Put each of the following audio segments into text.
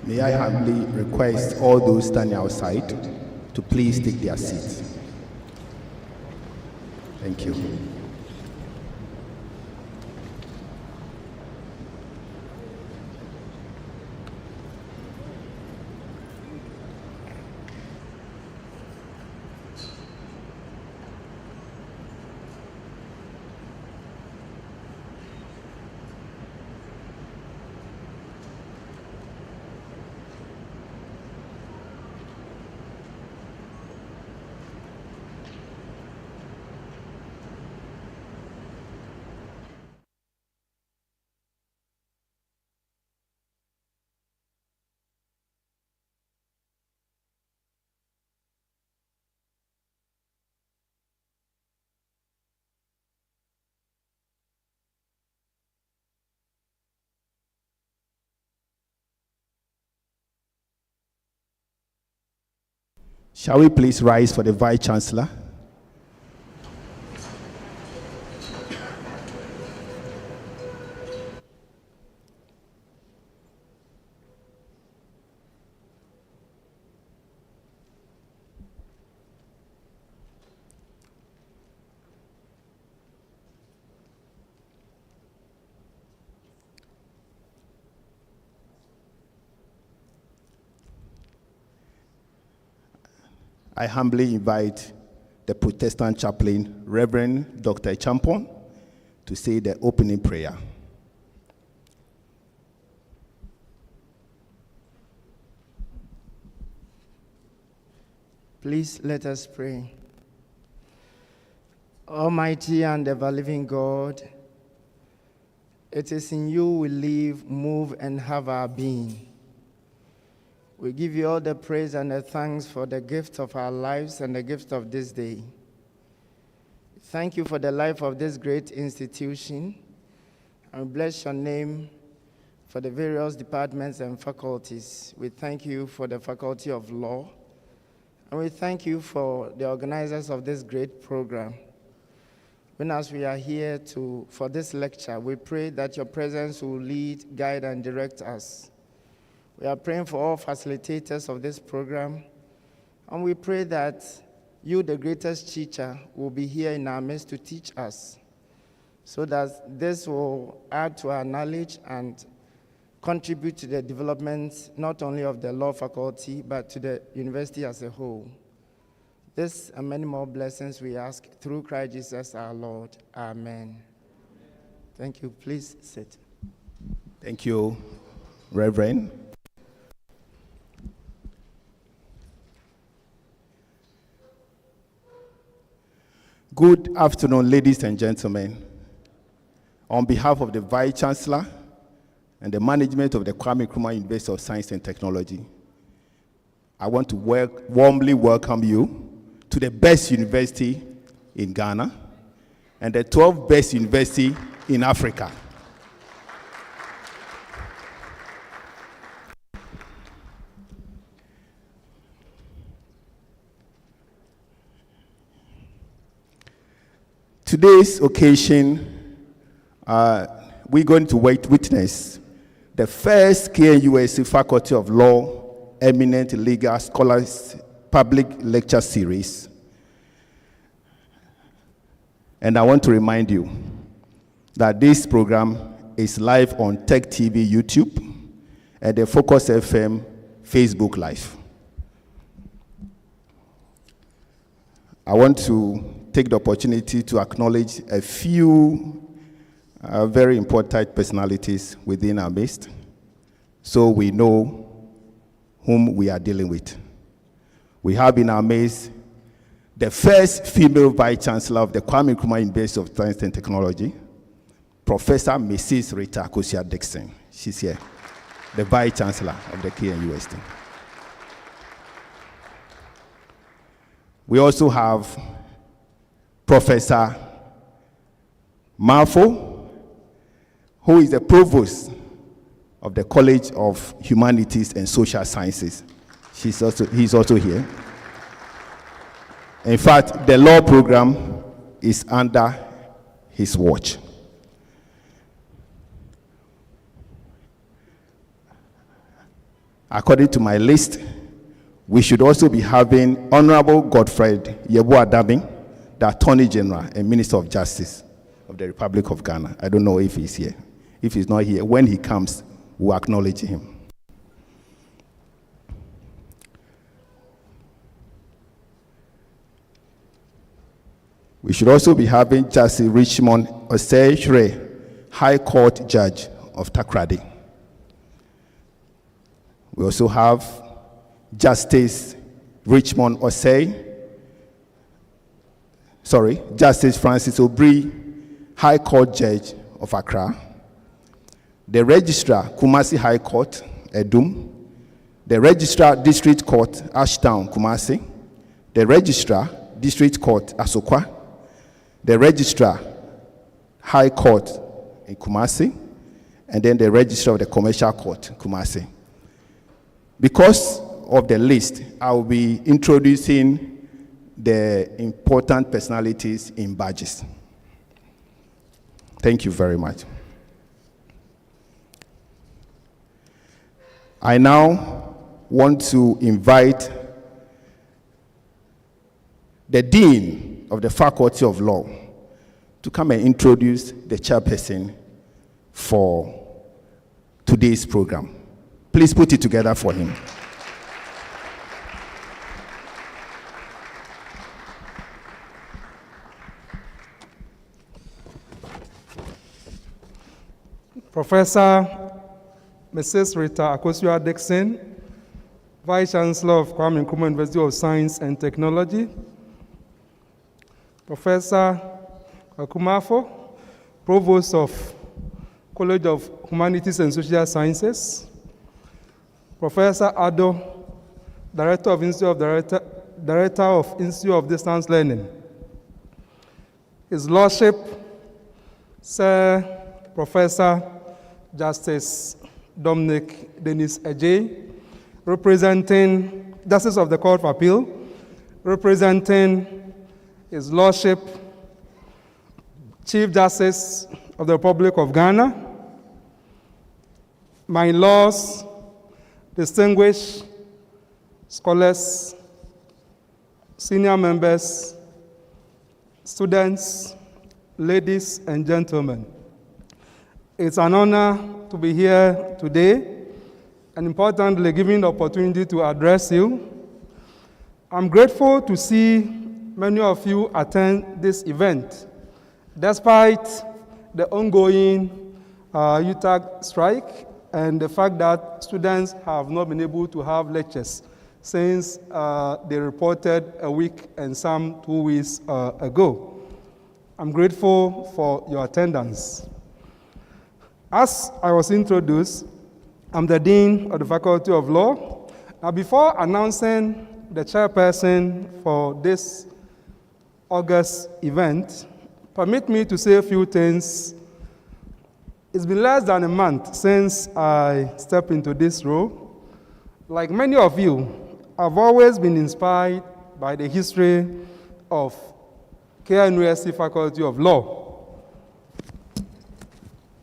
May I humbly request all those standing outside to please take their seats. Thank you. Shall we please rise for the Vice Chancellor? I humbly invite the Protestant chaplain, Reverend Dr. Champon, to say the opening prayer. Please let us pray. Almighty and ever-living God, it is in you we live, move, and have our being. We give you all the praise and the thanks for the gift of our lives and the gift of this day. Thank you for the life of this great institution, and we bless your name for the various departments and faculties. We thank you for the Faculty of Law, and we thank you for the organizers of this great program. When as we are here for this lecture, we pray that your presence will lead, guide, and direct us. We are praying for all facilitators of this program, and we pray that you, the greatest teacher, will be here in our midst to teach us, so that this will add to our knowledge and contribute to the development not only of the law faculty, but to the university as a whole. This and many more blessings we ask through Christ Jesus our Lord. Amen. Thank you. Please sit. Thank you, Reverend. Good afternoon, ladies and gentlemen. On behalf of the Vice Chancellor and the management of the Kwame Nkrumah University of Science and Technology, I want to warmly welcome you to the best university in Ghana and the 12th best university in Africa. Today's occasion, we're going to witness the first KNUST Faculty of Law Eminent Legal Scholars Public Lecture Series. And I want to remind you that this program is live on TEK TV YouTube and the Focus FM Facebook Live. I want to take the opportunity to acknowledge a few very important personalities within our midst, so we know whom we are dealing with. We have in our midst the first female Vice Chancellor of the Kwame Nkrumah University of Science and Technology, Professor Mrs. Rita Akosia-Dixon. She's here, the Vice Chancellor of the KNUST. We also have Professor Marfo, who is the Provost of the College of Humanities and Social Sciences. He's also here. In fact, the law program is under his watch. According to my list, we should also be having Honorable Godfred Yeboah Adabing, the Attorney General and Minister of Justice of the Republic of Ghana. I don't know if he's here. If he's not here, when he comes, we'll acknowledge him. We should also be having Justice Richmond Osei, High Court Judge of Takoradi. We also have Justice Richmond Osei, Justice Francis Obri, High Court Judge of Accra. The Registrar, Kumasi High Court, Edum. The Registrar, District Court, Ashtown, Kumasi. The Registrar, District Court, Asokwa. The Registrar, High Court in Kumasi. And then the Registrar of the Commercial Court, Kumasi. Because of the list, I will be introducing the important personalities in badges. Thank you very much. I now want to invite the Dean of the Faculty of Law to come and introduce the chairperson for today's program. Please put it together for him. Professor Mrs. Rita Akosua-Dixon, Vice Chancellor of Kwame Nkrumah University of Science and Technology, Professor Akumafo, Provost of College of Humanities and Social Sciences, Professor Ado, Director of Institute of Distance Learning, His Lordship, Sir Professor Justice Dominic Dennis Ejay, representing Justice of the Court of Appeal, representing His Lordship, Chief Justice of the Republic of Ghana, my lords, distinguished scholars, senior members, students, ladies and gentlemen. It's an honor to be here today, and importantly, given the opportunity to address you. I'm grateful to see many of you attend this event, despite the ongoing UTAG strike and the fact that students have not been able to have lectures since they reported a week and some 2 weeks ago. I'm grateful for your attendance. As I was introduced, I'm the Dean of the Faculty of Law. Now, before announcing the chairperson for this August event, permit me to say a few things. It's been less than a month since I stepped into this role. Like many of you, I've always been inspired by the history of KNUST-TEK Faculty of Law.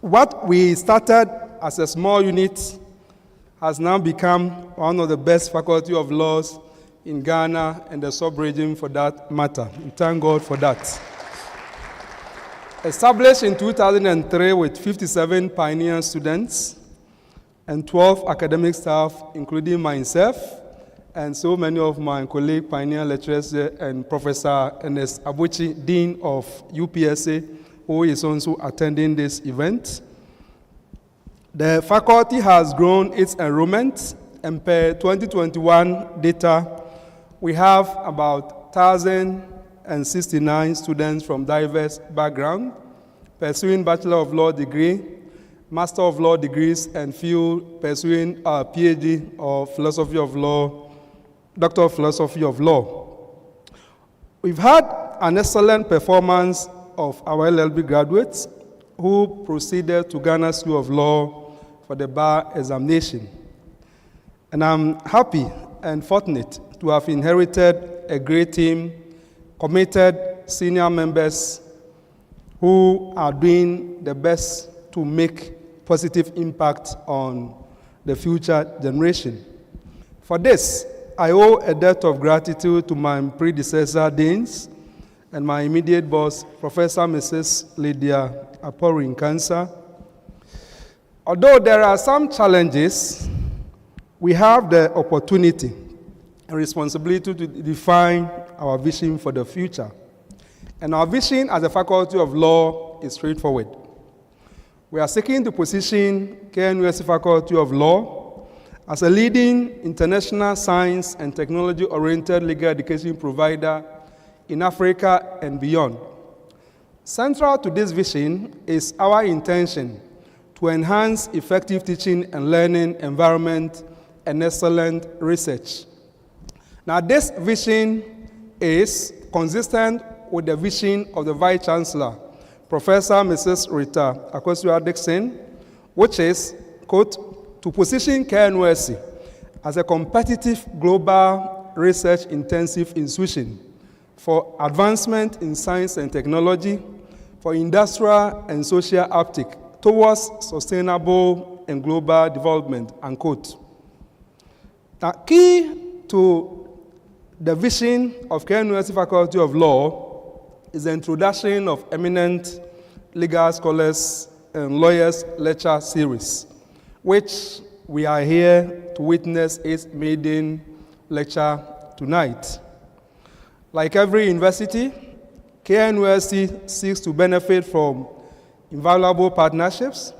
What we started as a small unit has now become one of the best faculty of laws in Ghana and the sub-region for that matter. We thank God for that. Established in 2003 with 57 pioneer students and 12 academic staff, including myself and so many of my colleague pioneer lecturers and Professor Ernest Abuchi, Dean of UPSA, who is also attending this event. The faculty has grown its enrollment, and per 2021 data, we have about 1,069 students from diverse backgrounds, pursuing Bachelor of Law degree, Master of Law degrees, and few pursuing a PhD or Philosophy of Law, Doctor of Philosophy of Law. We've had an excellent performance of our LLB graduates who proceeded to Ghana School of Law for the bar examination. And I'm happy and fortunate to have inherited a great team, committed senior members who are doing the best to make positive impact on the future generation. For this, I owe a debt of gratitude to my predecessor, deans, and my immediate boss, Professor Mrs. Lydia Aporin-Kansa. Although there are some challenges, we have the opportunity and responsibility to define our vision for the future. And our vision as a Faculty of Law is straightforward. We are seeking to position KNUST Faculty of Law as a leading international science and technology-oriented legal education provider in Africa and beyond. Central to this vision is our intention to enhance effective teaching and learning environment and excellent research. Now, this vision is consistent with the vision of the Vice-Chancellor, Professor Mrs. Rita Akosua-Dixon, which is, quote, to position KNUST as a competitive global research-intensive institution for advancement in science and technology, for industrial and social uptake towards sustainable and global development, unquote. Now, key to the vision of KNUST Faculty of Law is the introduction of Eminent Legal Scholars and Lawyers Lecture Series, which we are here to witness its maiden lecture tonight. Like every university, KNUST seeks to benefit from invaluable partnerships.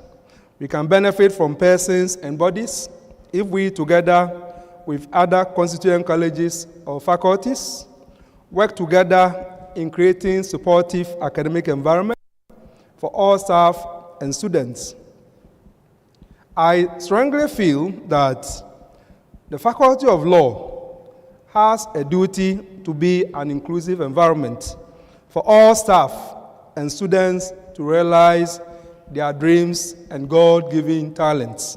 We can benefit from persons and bodies if we, together with other constituent colleges or faculties, work together in creating supportive academic environment for all staff and students. I strongly feel that the Faculty of Law has a duty to be an inclusive environment for all staff and students to realize their dreams and God-given talents.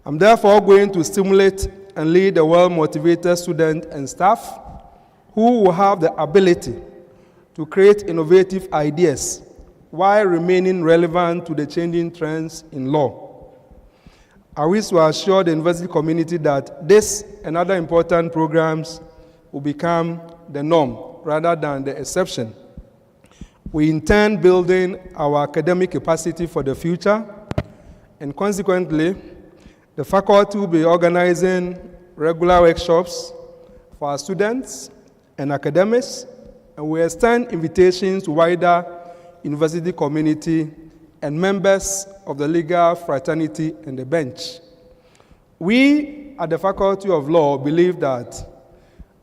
I'm therefore going to stimulate and lead a well-motivated student and staff who will have the ability to create innovative ideas while remaining relevant to the changing trends in law. I wish to assure the university community that this and other important programs will become the norm rather than the exception. We intend building our academic capacity for the future, and consequently, the faculty will be organizing regular workshops for our students and academics, and we extend invitations to wider university community and members of the legal fraternity and the bench. We at the Faculty of Law believe that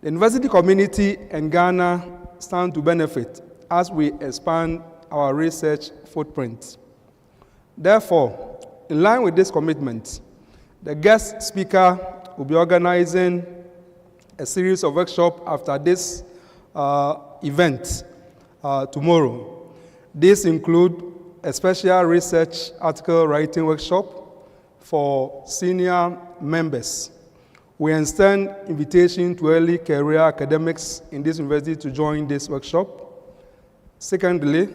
the university community and Ghana stand to benefit as we expand our research footprint. Therefore, in line with this commitment, the guest speaker will be organizing a series of workshops after this event tomorrow. These include a special research article writing workshop for senior members. We extend invitation to early career academics in this university to join this workshop. Secondly,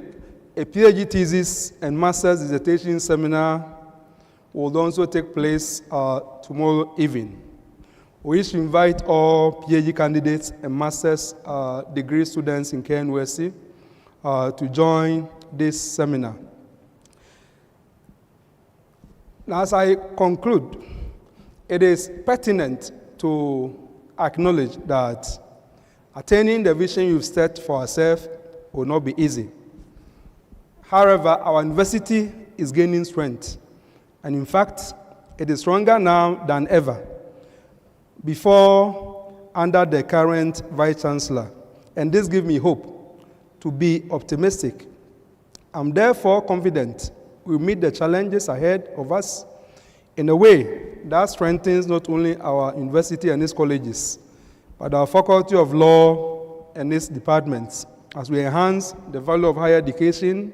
a PhD thesis and master's dissertation seminar will also take place tomorrow evening. We wish to invite all PhD candidates and master's degree students in KNUST to join this seminar. Now, as I conclude, it is pertinent to acknowledge that attaining the vision you've set for ourselves will not be easy. However, our university is gaining strength, and in fact, it is stronger now than ever before under the current Vice-Chancellor, and this gives me hope to be optimistic. I'm therefore confident we'll meet the challenges ahead of us in a way that strengthens not only our university and its colleges, but our Faculty of Law and its departments, as we enhance the value of higher education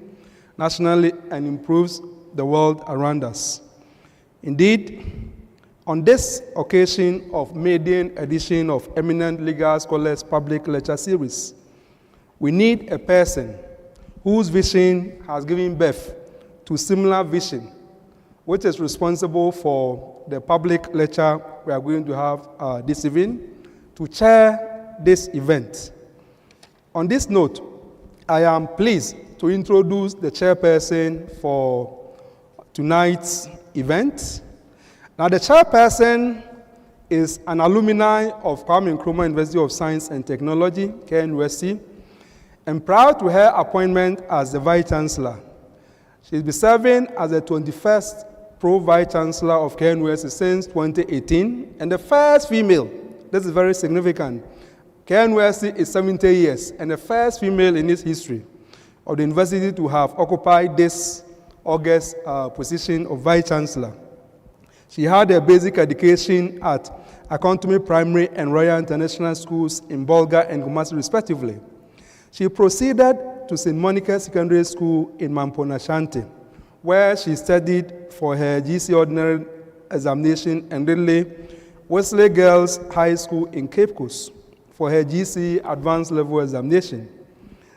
nationally and improves the world around us. Indeed, on this occasion of maiden edition of Eminent Legal Scholars Public Lecture Series, we need a person whose vision has given birth to similar vision, which is responsible for the public lecture we are going to have this evening to chair this event. On this note, I am pleased to introduce the chairperson for tonight's event. Now, the chairperson is an alumni of Kwame Nkrumah University of Science and Technology, KNUST, and prior to her appointment as the Vice Chancellor, she has been serving as the 21st Pro-Vice Chancellor of KNUST since 2018, and the first female. This is very significant. KNUST is 70 years, and the first female in its history of the university to have occupied this august position of Vice Chancellor. She had a basic education at Akontumi Primary and Royal International Schools in Bolga and Kumasi, respectively. She proceeded to St. Monica Secondary School in Mampona Shanti, where she studied for her GC Ordinary Examination, and Ridley Wesley Girls High School in Cape Coast for her GC Advanced Level Examination.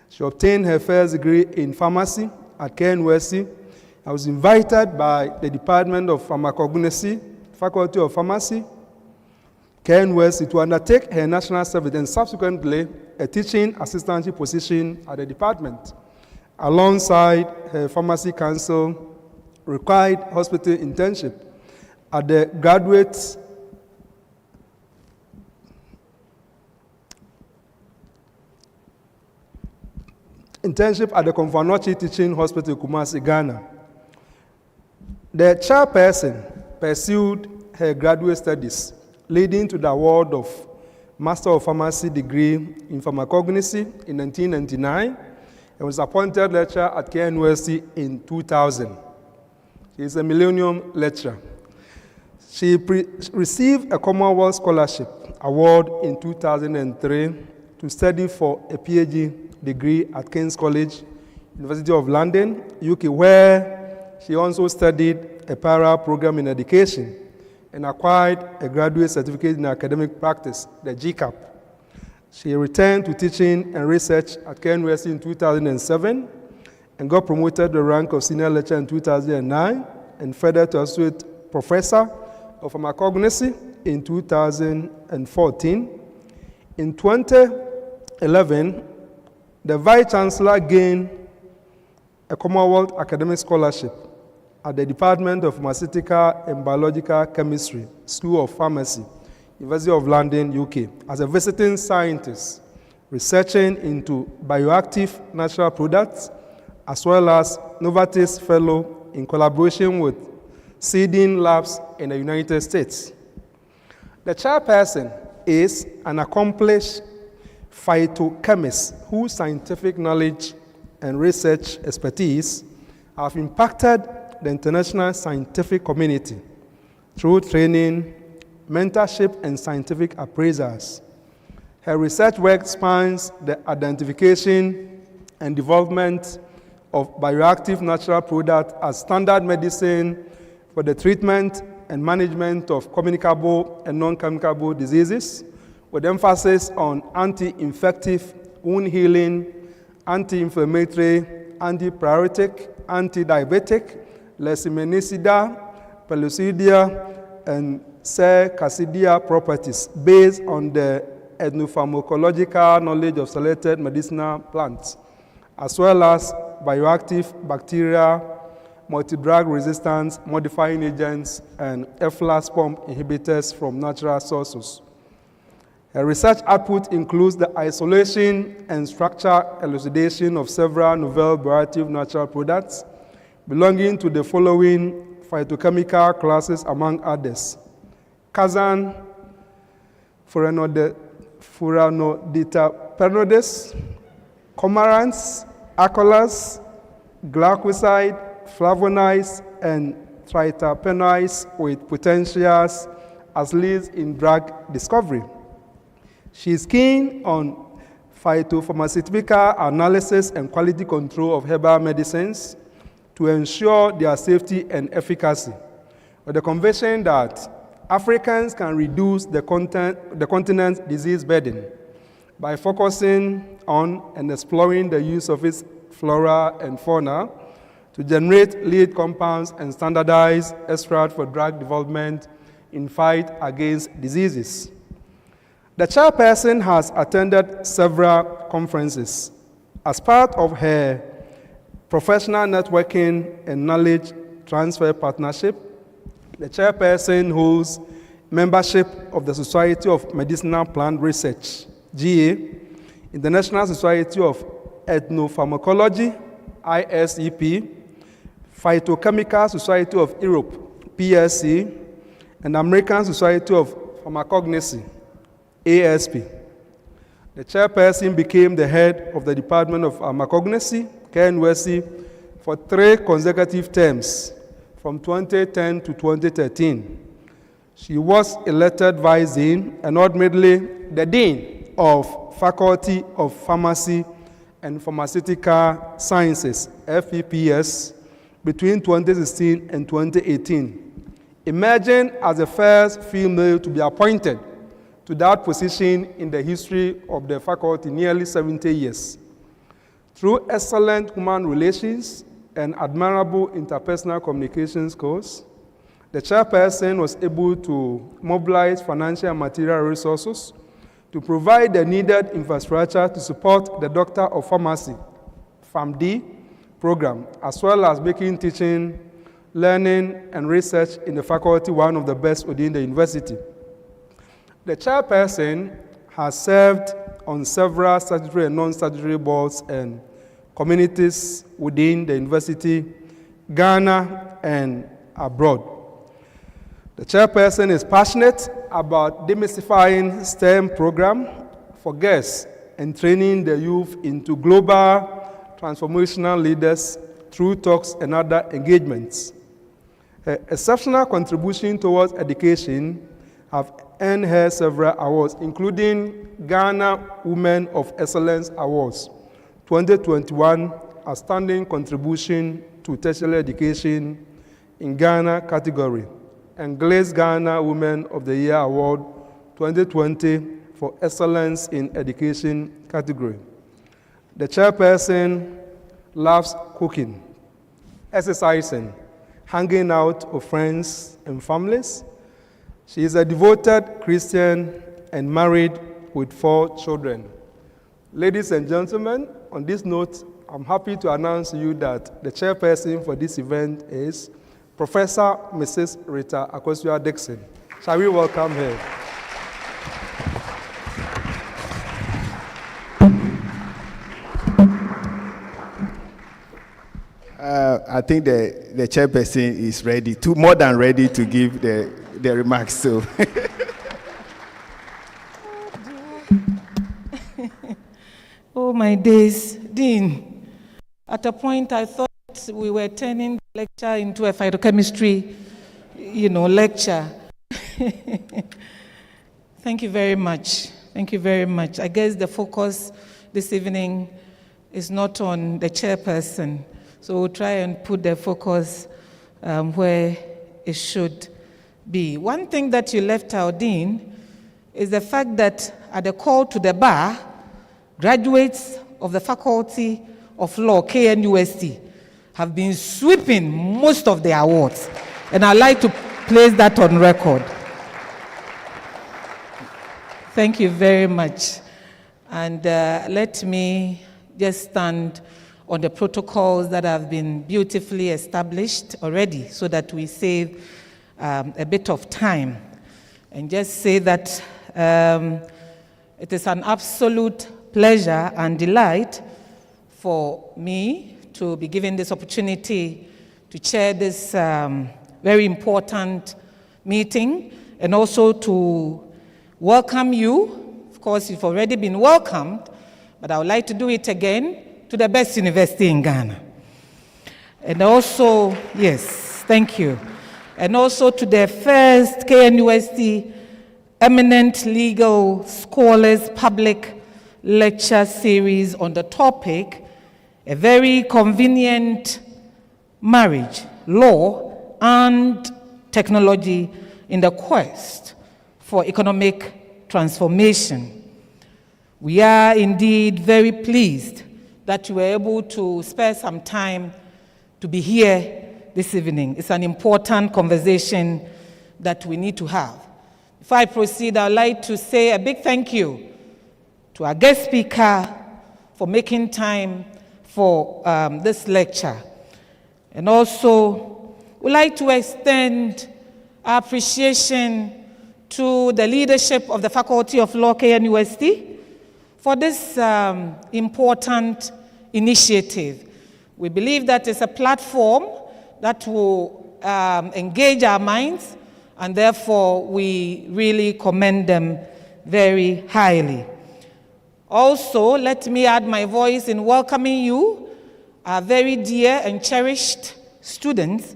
She obtained her first degree in pharmacy at KNUST. I was invited by the Department of Pharmacognosy, Faculty of Pharmacy, KNUST, to undertake her national service and subsequently a teaching assistantship position at the department, alongside her pharmacy council required hospital internship at the graduate internship at the Komfanochi Teaching Hospital, Kumasi, Ghana. The chairperson pursued her graduate studies, leading to the award of Master of Pharmacy degree in Pharmacognosy in 1999, and was appointed lecturer at KNUST in 2000. She is a Millennium Lecturer. She received a Commonwealth Scholarship Award in 2003 to study for a PhD degree at King's College, University of London, UK, where she also studied a para program in education and acquired a graduate certificate in academic practice, the GCAP. She returned to teaching and research at KNUST in 2007 and got promoted to the rank of senior lecturer in 2009 and further to associate professor of pharmacognosy in 2014. In 2011, the Vice Chancellor gained a Commonwealth Academic Scholarship at the Department of Pharmaceutical and Biological Chemistry, School of Pharmacy, University of London, UK, as a visiting scientist, researching into bioactive natural products, as well as Novartis Fellow in collaboration with Seeding Labs in the United States. The chairperson is an accomplished phytochemist whose scientific knowledge and research expertise have impacted the international scientific community through training, mentorship, and scientific appraisals. Her research work spans the identification and development of bioactive natural products as standard medicine for the treatment and management of communicable and non-communicable diseases, with emphasis on anti-infective, wound healing, anti-inflammatory, antipyretic, anti-diabetic, leishmaniacida, pelucidia, and cercasidia properties based on the ethnopharmacological knowledge of selected medicinal plants, as well as bioactive bacteria, multi-drug resistance, modifying agents, and efflux pump inhibitors from natural sources. Her research output includes the isolation and structure elucidation of several novel bioactive natural products belonging to the following phytochemical classes, among others: Kazan, Furanoditerpenoides, cormorants, acolas, glycoside, flavonoids, and triterpenoids with potentials as leads in drug discovery. She is keen on phytopharmaceutical analysis and quality control of herbal medicines to ensure their safety and efficacy, with the conviction that Africans can reduce the continent's disease burden by focusing on and exploring the use of its flora and fauna to generate lead compounds and standardize extracts for drug development in fight against diseases. The chairperson has attended several conferences. As part of her professional networking and knowledge transfer partnership, the chairperson holds membership of the Society of Medicinal Plant Research, GA, International Society of Ethnopharmacology, ISEP, Phytochemical Society of Europe, PSC, and American Society of Pharmacognosy, ASP. The chairperson became the head of the Department of Pharmacognosy, KNUST-TEK, for 3 consecutive terms, from 2010 to 2013. She was elected Vice Dean and ultimately the Dean of Faculty of Pharmacy and Pharmaceutical Sciences, FPPS, between 2016 and 2018, emerging as the first female to be appointed to that position in the history of the faculty, nearly 70 years. Through excellent human relations and admirable interpersonal communication skills, the chairperson was able to mobilize financial and material resources to provide the needed infrastructure to support the Doctor of Pharmacy, PharmD, program, as well as making teaching, learning, and research in the faculty one of the best within the university. The chairperson has served on several statutory and non-statutory boards and communities within the university, Ghana, and abroad. The chairperson is passionate about demystifying STEM program for guests and training the youth into global transformational leaders through talks and other engagements. Her exceptional contribution towards education have earned her several awards, including Ghana Women of Excellence Awards, 2021 Outstanding Contribution to Tertiary Education in Ghana category, and Glaze Ghana Women of the Year Award, 2020 for Excellence in Education category. The chairperson loves cooking, exercising, hanging out with friends and families. She is a devoted Christian and married with 4 children. Ladies and gentlemen, on this note, I'm happy to announce to you that the chairperson for this event is Professor Mrs. Rita Akosua-Dixon. Shall we welcome her? I think the chairperson is ready, more than ready to give the remarks. So, oh my days, Dean. At a point, I thought we were turning the lecture into a phytochemistry, lecture. Thank you very much. Thank you very much. I guess the focus this evening is not on the chairperson. So we'll try and put the focus where it should be. One thing that you left out, Dean, is the fact that at the call to the bar, graduates of the Faculty of Law, KNUST, have been sweeping most of the awards. And I'd like to place that on record. Thank you very much. And let me just stand on the protocols that have been beautifully established already so that we save a bit of time. And just say that it is an absolute pleasure and delight for me to be given this opportunity to chair this very important meeting and also to welcome you. Of course, you've already been welcomed, but I would like to do it again to the best university in Ghana. And also, yes, thank you. And also to the first KNUST Eminent Legal Scholars Public Lecture Series on the topic, a very convenient marriage, law, and technology in the quest for economic transformation. We are indeed very pleased that you were able to spare some time to be here this evening. It's an important conversation that we need to have. Before I proceed, I'd like to say a big thank you to our guest speaker for making time for this lecture. And also, we'd like to extend our appreciation to the leadership of the Faculty of Law, KNUST, for this important initiative. We believe that it's a platform that will engage our minds, and therefore we really commend them very highly. Also, let me add my voice in welcoming you, our very dear and cherished students,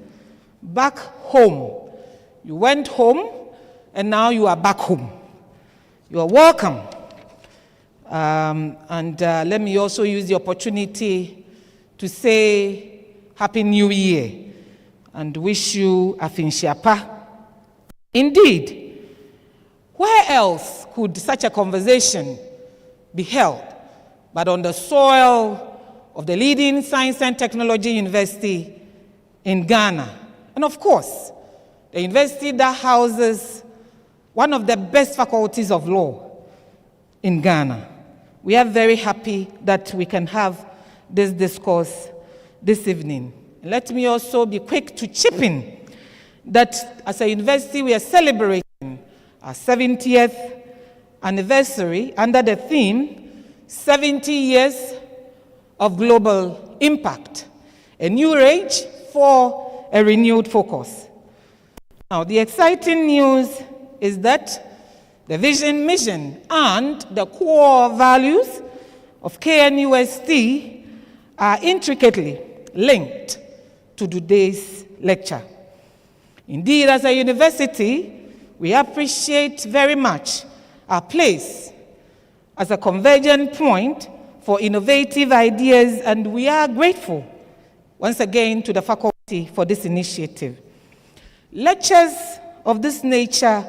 back home. You went home, and now you are back home. You are welcome. Let me also use the opportunity to say Happy New Year and wish you a Finshiapa. Indeed, where else could such a conversation be held but on the soil of the leading science and technology university in Ghana? And of course, the university that houses one of the best faculties of law in Ghana. We are very happy that we can have this discourse this evening. Let me also be quick to chip in that as a university we are celebrating our 70th anniversary under the theme 70 years of global impact, a new age for a renewed focus. Now, the exciting news is that the vision, mission, and the core values of KNUST are intricately linked to today's lecture. Indeed, as a university, we appreciate very much our place as a convergent point for innovative ideas, and we are grateful once again to the faculty for this initiative. Lectures of this nature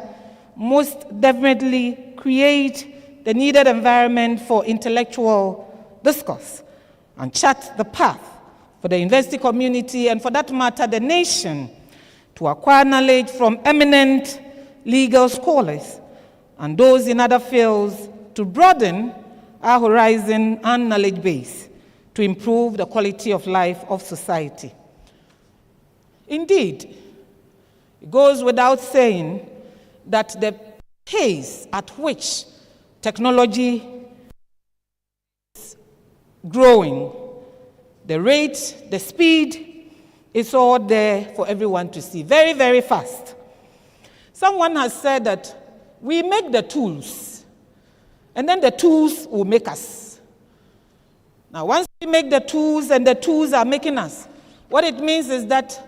most definitely create the needed environment for intellectual discourse and chart the path for the university community, and for that matter, the nation, to acquire knowledge from eminent legal scholars and those in other fields to broaden our horizon and knowledge base to improve the quality of life of society. Indeed, it goes without saying that the pace at which technology is growing, the rate, the speed, is all there for everyone to see. Very, very fast. Someone has said that we make the tools, and then the tools will make us. Now, once we make the tools and the tools are making us, what it means is that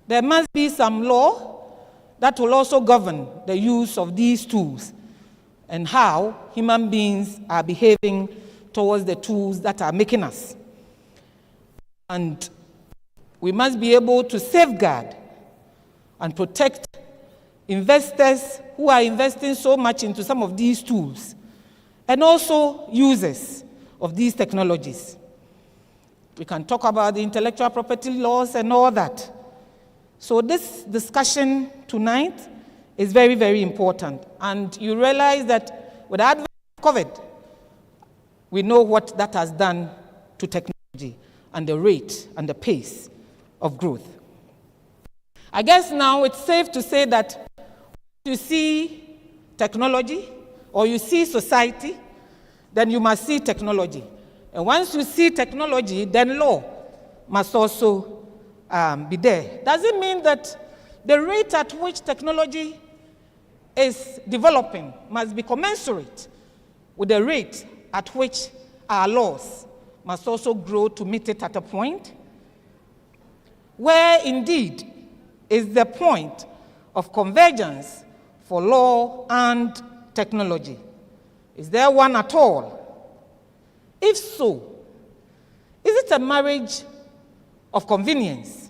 there must be some law that will also govern the use of these tools and how human beings are behaving towards the tools that are making us. And we must be able to safeguard and protect investors who are investing so much into some of these tools, and also users of these technologies. We can talk about the intellectual property laws and all that. So this discussion tonight is very, very important. And you realize that with the advent of COVID, we know what that has done to technology and the rate and the pace of growth. I guess now it's safe to say that you see technology or you see society, then you must see technology. And once you see technology, then law must also be there. Does it mean that the rate at which technology is developing must be commensurate with the rate at which our laws must also grow to meet it at a point? Where indeed is the point of convergence for law and technology? Is there one at all? If so, is it a marriage of convenience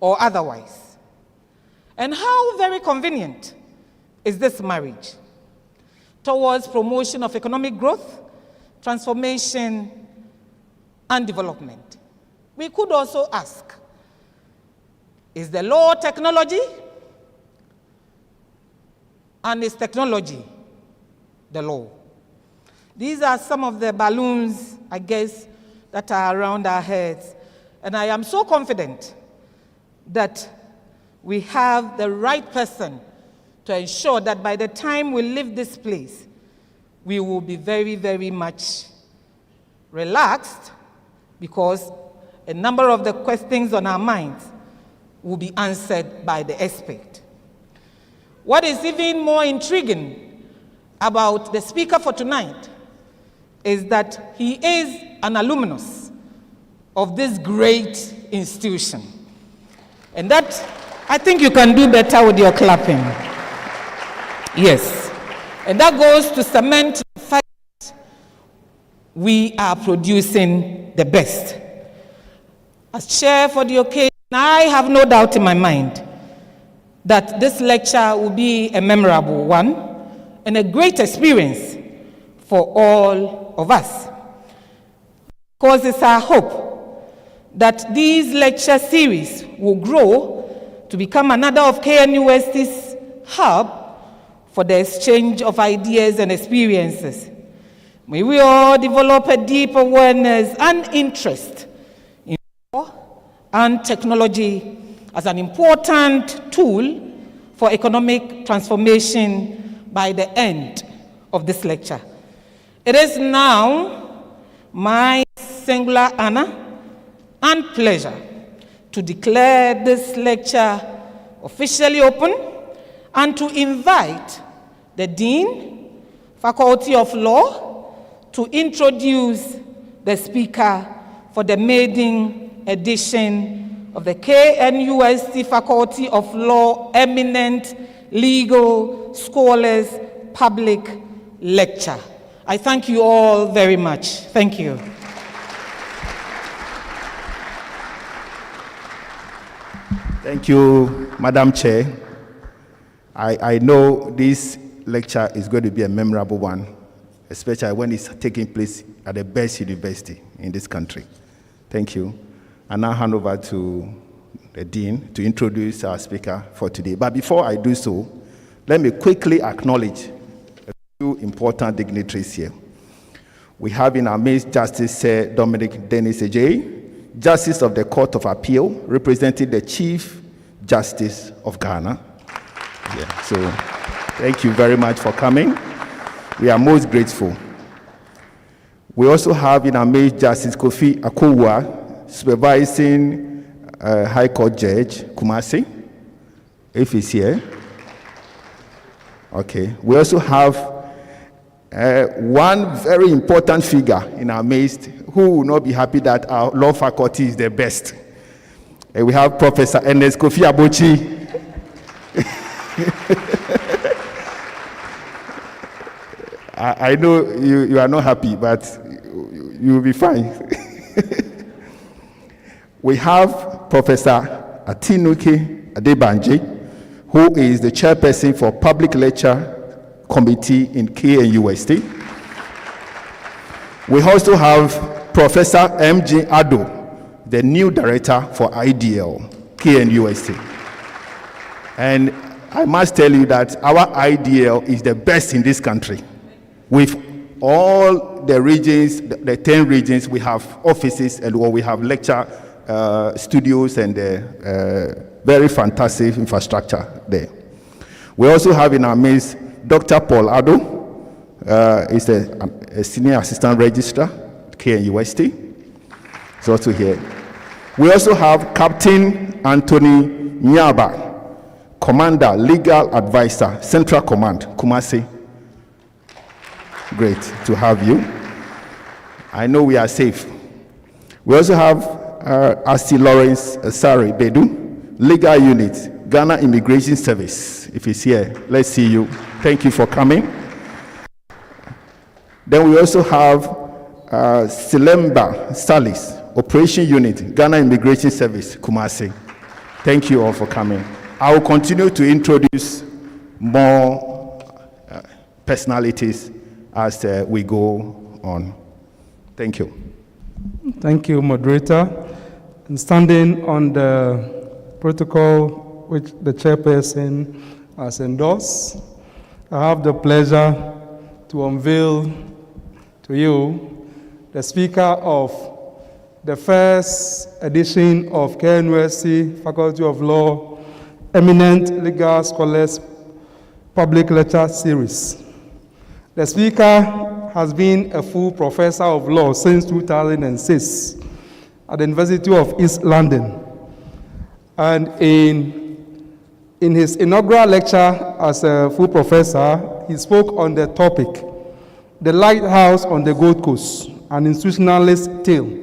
or otherwise? And how very convenient is this marriage towards promotion of economic growth, transformation, and development? We could also ask, is the law technology and is technology the law? These are some of the balloons, I guess, that are around our heads. And I am so confident that we have the right person to ensure that by the time we leave this place, we will be very, very much relaxed, because a number of the questions on our minds will be answered by the expert. What is even more intriguing about the speaker for tonight is that he is an alumnus of this great institution. And that, I think you can do better with your clapping. Yes. And that goes to cement the fact that we are producing the best. As chair for the occasion, I have no doubt in my mind that this lecture will be a memorable one and a great experience for all of us. Because it's our hope that these lecture series will grow to become another of KNUST's hub for the exchange of ideas and experiences. May we all develop a deep awareness and interest in law and technology as an important tool for economic transformation by the end of this lecture. It is now my singular honor and pleasure to declare this lecture officially open and to invite the Dean, Faculty of Law, to introduce the speaker for the maiden edition of the KNUST Faculty of Law Eminent Legal Scholars Public Lecture. I thank you all very much. Thank you. Thank you, Madam Chair. I know this lecture is going to be a memorable one, especially when it's taking place at the best university in this country. Thank you. I now hand over to the Dean to introduce our speaker for today. But before I do so, let me quickly acknowledge a few important dignitaries here. We have in our midst Justice Sir Dominic Dennis Ejay, Justice of the Court of Appeal, representing the Chief Justice of Ghana. Yeah, so thank you very much for coming. We are most grateful. We also have in our midst Justice Kofi Akowua, supervising High Court Judge Kumasi, if he's here. Okay. We also have one very important figure in our midst who will not be happy that our law faculty is the best. We have Professor Ernest Kofi Abochi. I know you are not happy, but you will be fine. We have Professor Atinuke Adebanji, who is the chairperson for Public Lecture Committee in KNUST. We also have Professor M.J. Ado, the new director for IDL, KNUST. And I must tell you that our IDL is the best in this country. With all the regions, the 10 regions, we have offices and we have lecture studios and very fantastic infrastructure there. We also have in our midst Dr. Paul Ado, is a senior assistant registrar at KNUST. He's also here. We also have Captain Anthony Nyaba, Commander, Legal Advisor, Central Command, Kumasi. Great to have you. I know we are safe. We also have Asti Lawrence Sari Bedu, Legal Unit, Ghana Immigration Service. If he's here, let's see you. Thank you for coming. Then we also have Silemba Salis, Operation Unit, Ghana Immigration Service, Kumasi. Thank you all for coming. I will continue to introduce more personalities as we go on. Thank you. Thank you, moderator. And standing on the protocol which the chairperson has endorsed, I have the pleasure to unveil to you the speaker of the first edition of KNUST-TEK Faculty of Law Eminent Legal Scholars Public Lecture Series. The speaker has been a full professor of law since 2006 at the University of East London. And in his inaugural lecture as a full professor, he spoke on the topic, The Lighthouse on the Gold Coast, an Institutionalist Tale.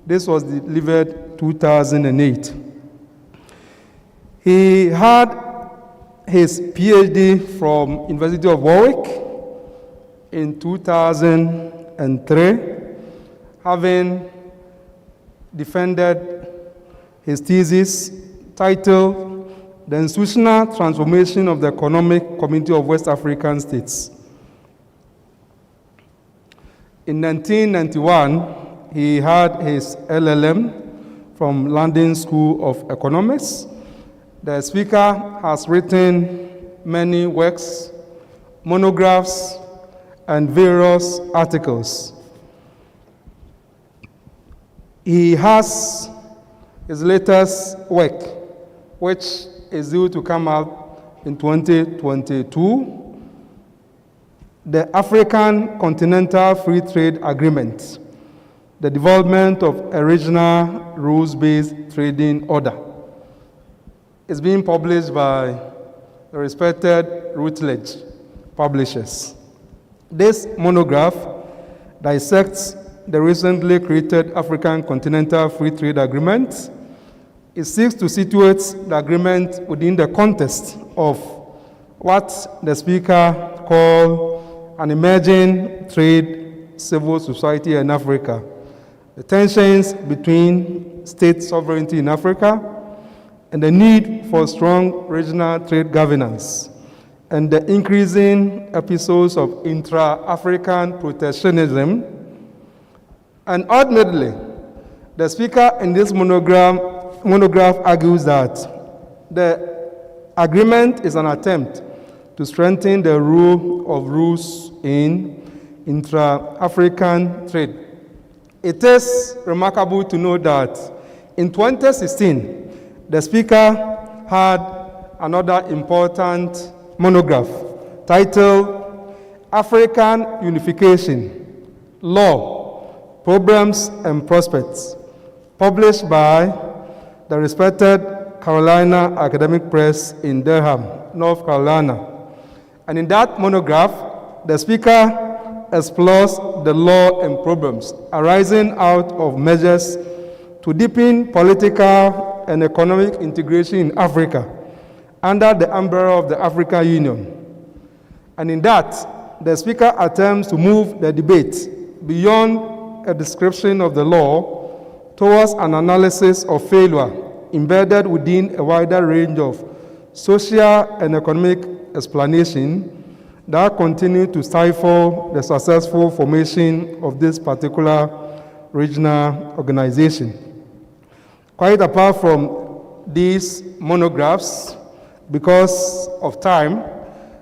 This was delivered 2008. He had his PhD from University of Warwick in 2003, having defended his thesis titled The Institutional Transformation of the Economic Community of West African States. In 1991, he had his LLM from London School of Economics. The speaker has written many works, monographs, and various articles. He has his latest work, which is due to come out in 2022, the African Continental Free Trade Agreement, the development of a regional rules-based trading order. It's being published by the respected Routledge publishers. This monograph dissects the recently created African Continental Free Trade Agreement. It seeks to situate the agreement within the context of what the speaker called an emerging trade civil society in Africa, the tensions between state sovereignty in Africa, and the need for strong regional trade governance, and the increasing episodes of intra-African protectionism. And ultimately, the speaker in this monograph argues that the agreement is an attempt to strengthen the rule of rules in intra-African trade. It is remarkable to note that in 2016, the speaker had another important monograph titled African Unification, Law, Problems and Prospects, published by the respected Carolina Academic Press in Durham, North Carolina. And in that monograph, the speaker explores the law and problems arising out of measures to deepen political and economic integration in Africa under the umbrella of the African Union. And in that, the speaker attempts to move the debate beyond a description of the law towards an analysis of failure embedded within a wider range of social and economic explanation that continue to stifle the successful formation of this particular regional organization. Quite apart from these monographs, because of time,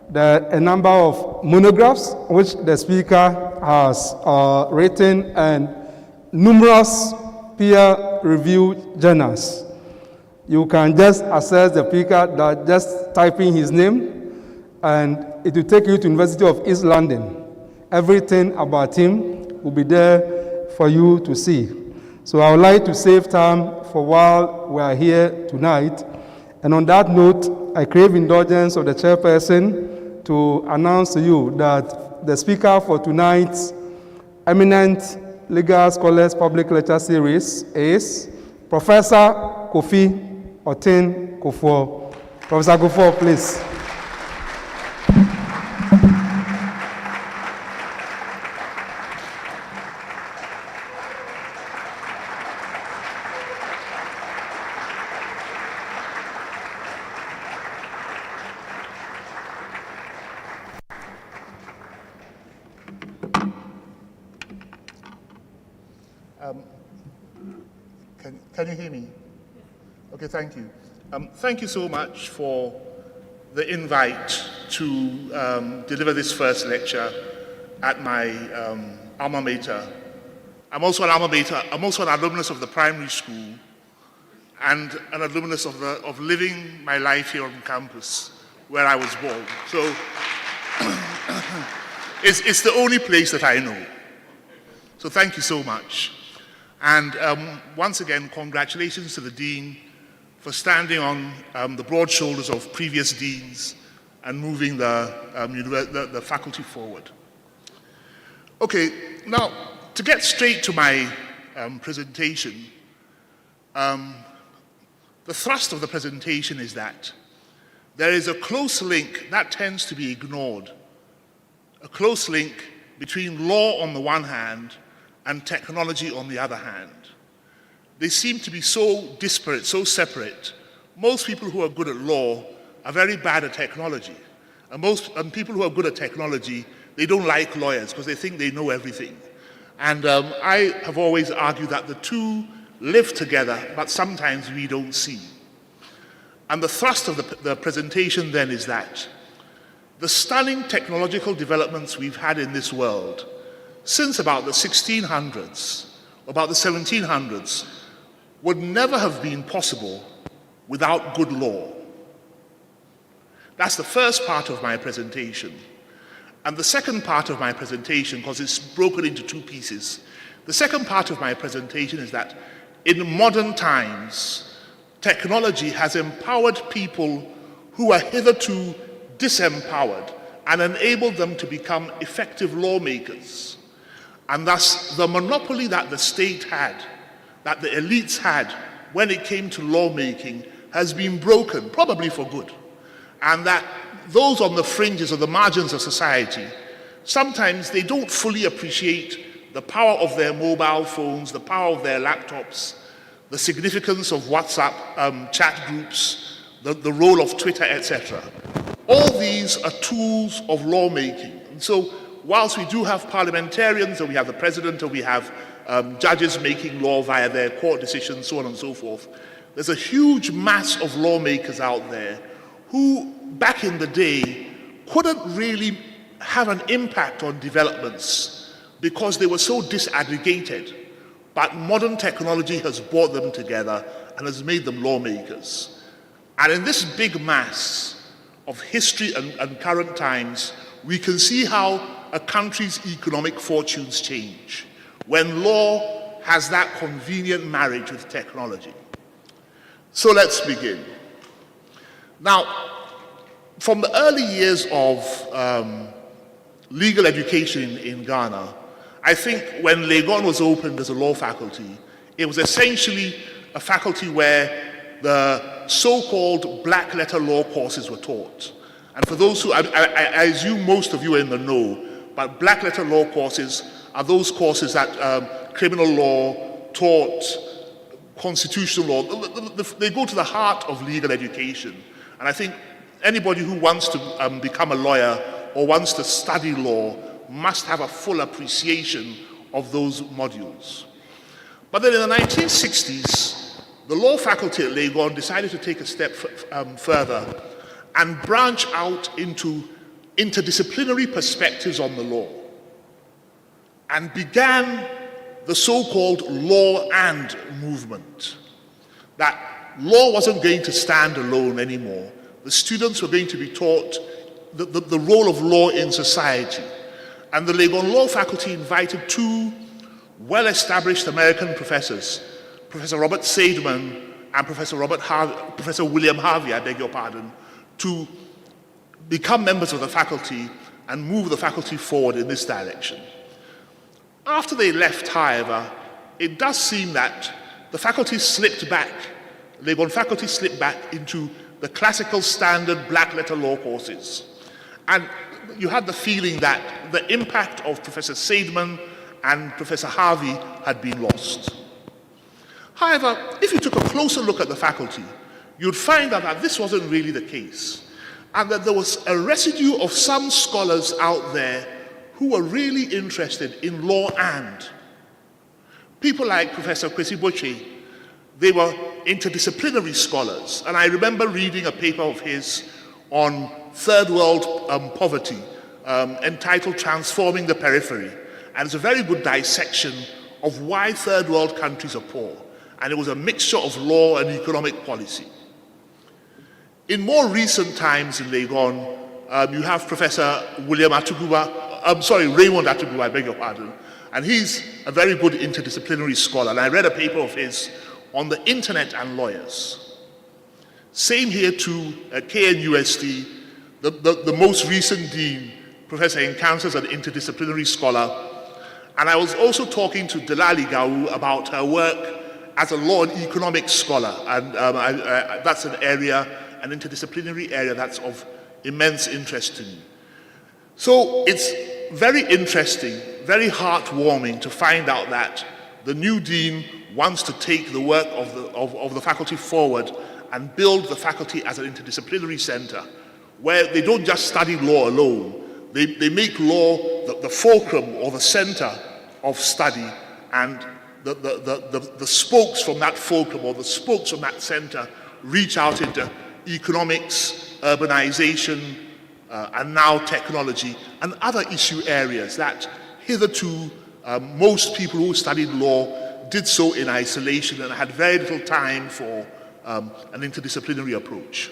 there are a number of monographs which the speaker has written and numerous peer-reviewed journals. You can just access the speaker by just typing his name, and it will take you to University of East London. Everything about him will be there for you to see. So I would like to save time for while we are here tonight. And on that note, I crave indulgence of the chairperson to announce to you that the speaker for tonight's Eminent Legal Scholars Public Lecture Series is Professor Kofi Otin Kufuor. Professor Kufuor, please. Can you hear me? Okay, thank you. Thank you so much for the invite to deliver this first lecture at my alma mater. I'm also an alumnus of the primary school and an alumnus of living my life here on campus where I was born. So it's the only place that I know. So thank you so much. And once again, congratulations to the Dean for standing on the broad shoulders of previous deans and moving the faculty forward. Okay, now to get straight to my presentation, the thrust of the presentation is that there is a close link that tends to be ignored, a close link between law on the one hand and technology on the other hand. They seem to be so disparate, so separate. Most people who are good at law are very bad at technology. And people who are good at technology, they don't like lawyers because they think they know everything. And I have always argued that the two live together, but sometimes we don't see. And the thrust of the presentation then is that the stunning technological developments we've had in this world since about the 1600s, about the 1700s, would never have been possible without good law. That's the first part of my presentation. And the second part of my presentation, because it's broken into two pieces, the second part of my presentation is that in modern times, technology has empowered people who are hitherto disempowered and enabled them to become effective lawmakers. And thus, the monopoly that the state had, that the elites had when it came to lawmaking, has been broken, probably for good. And that those on the fringes or the margins of society, sometimes they don't fully appreciate the power of their mobile phones, the power of their laptops, the significance of WhatsApp chat groups, the role of Twitter, etc. All these are tools of lawmaking. And so, whilst we do have parliamentarians, and we have the president, and we have judges making law via their court decisions, so on and so forth, there's a huge mass of lawmakers out there who, back in the day, couldn't really have an impact on developments because they were so disaggregated. But modern technology has brought them together and has made them lawmakers. And in this big mass of history and current times, we can see how a country's economic fortunes change when law has that convenient marriage with technology. So let's begin. Now, from the early years of legal education in Ghana, I think when Legon was opened as a law faculty, it was essentially a faculty where the so-called black letter law courses were taught. And for those who, I assume most of you are in the know, but black letter law courses are those courses that criminal law, tort, constitutional law, they go to the heart of legal education. And I think anybody who wants to become a lawyer or wants to study law must have a full appreciation of those modules. But then in the 1960s, the law faculty at Legon decided to take a step further and branch out into interdisciplinary perspectives on the law, and began the so-called law and movement. That law wasn't going to stand alone anymore. The students were going to be taught the role of law in society. And the Legon Law faculty invited two well-established American professors, Professor Robert Seidman and Professor William Harvey, I beg your pardon, to become members of the faculty and move the faculty forward in this direction. After they left, however, it does seem that the faculty slipped back, Legon faculty slipped back into the classical standard black letter law courses. And you had the feeling that the impact of Professor Seidman and Professor Harvey had been lost. However, if you took a closer look at the faculty, you'd find out that this wasn't really the case, and that there was a residue of some scholars out there who were really interested in law and. People like Professor Kwesi Boche, they were interdisciplinary scholars, and I remember reading a paper of his on third world poverty, entitled Transforming the Periphery. And it's a very good dissection of why third world countries are poor. And it was a mixture of law and economic policy. In more recent times in Legon, you have Professor Raymond Atuguba, I beg your pardon, and he's a very good interdisciplinary scholar. And I read a paper of his on the internet and lawyers. Same here too at KNUST, the most recent dean, Professor Nkansa, is an interdisciplinary scholar. And I was also talking to Delali Gau about her work as a law and economics scholar, and that's an area, an interdisciplinary area that's of immense interest to me. So it's very interesting, very heartwarming to find out that the new dean wants to take the work of the faculty forward and build the faculty as an interdisciplinary center, where they don't just study law alone, they make law the fulcrum or the center of study, and the spokes from that fulcrum or the spokes from that center reach out into economics, urbanization, and now technology, and other issue areas that hitherto most people who studied law did so in isolation and had very little time for an interdisciplinary approach.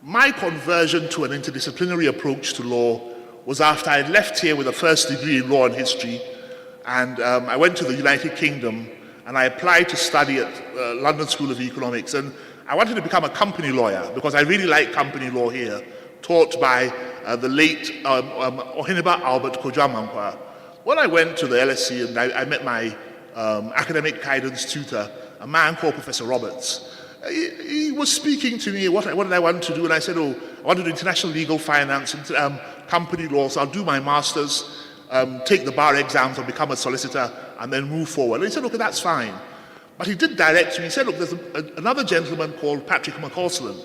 My conversion to an interdisciplinary approach to law was after I left here with a first degree in law and history, and I went to the United Kingdom and I applied to study at London School of Economics, and I wanted to become a company lawyer because I really like company law here, taught by the late Ohiniba Albert Kojamankwa. When I went to the LSE and I met my academic guidance tutor, a man called Professor Roberts, he was speaking to me, what did I want to do? And I said, I want to do international legal finance and company law, so I'll do my master's, take the bar exams and become a solicitor and then move forward. And he said, okay, that's fine. But he did direct me. He said, look, there's another gentleman called Patrick McCausland,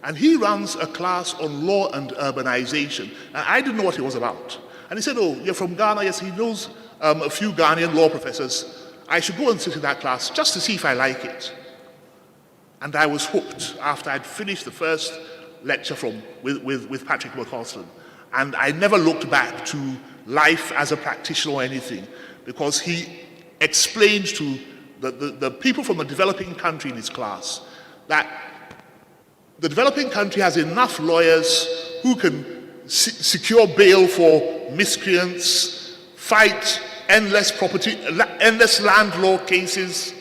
and he runs a class on law and urbanization. And I didn't know what it was about. And he said, oh, you're from Ghana? Yes, he knows a few Ghanaian law professors. I should go and sit in that class just to see if I like it. And I was hooked after I'd finished the first lecture with Patrick McCausland. And I never looked back to life as a practitioner or anything, because he explained to the people from the developing country in his class that the developing country has enough lawyers who can secure bail for miscreants, fight endless land law cases,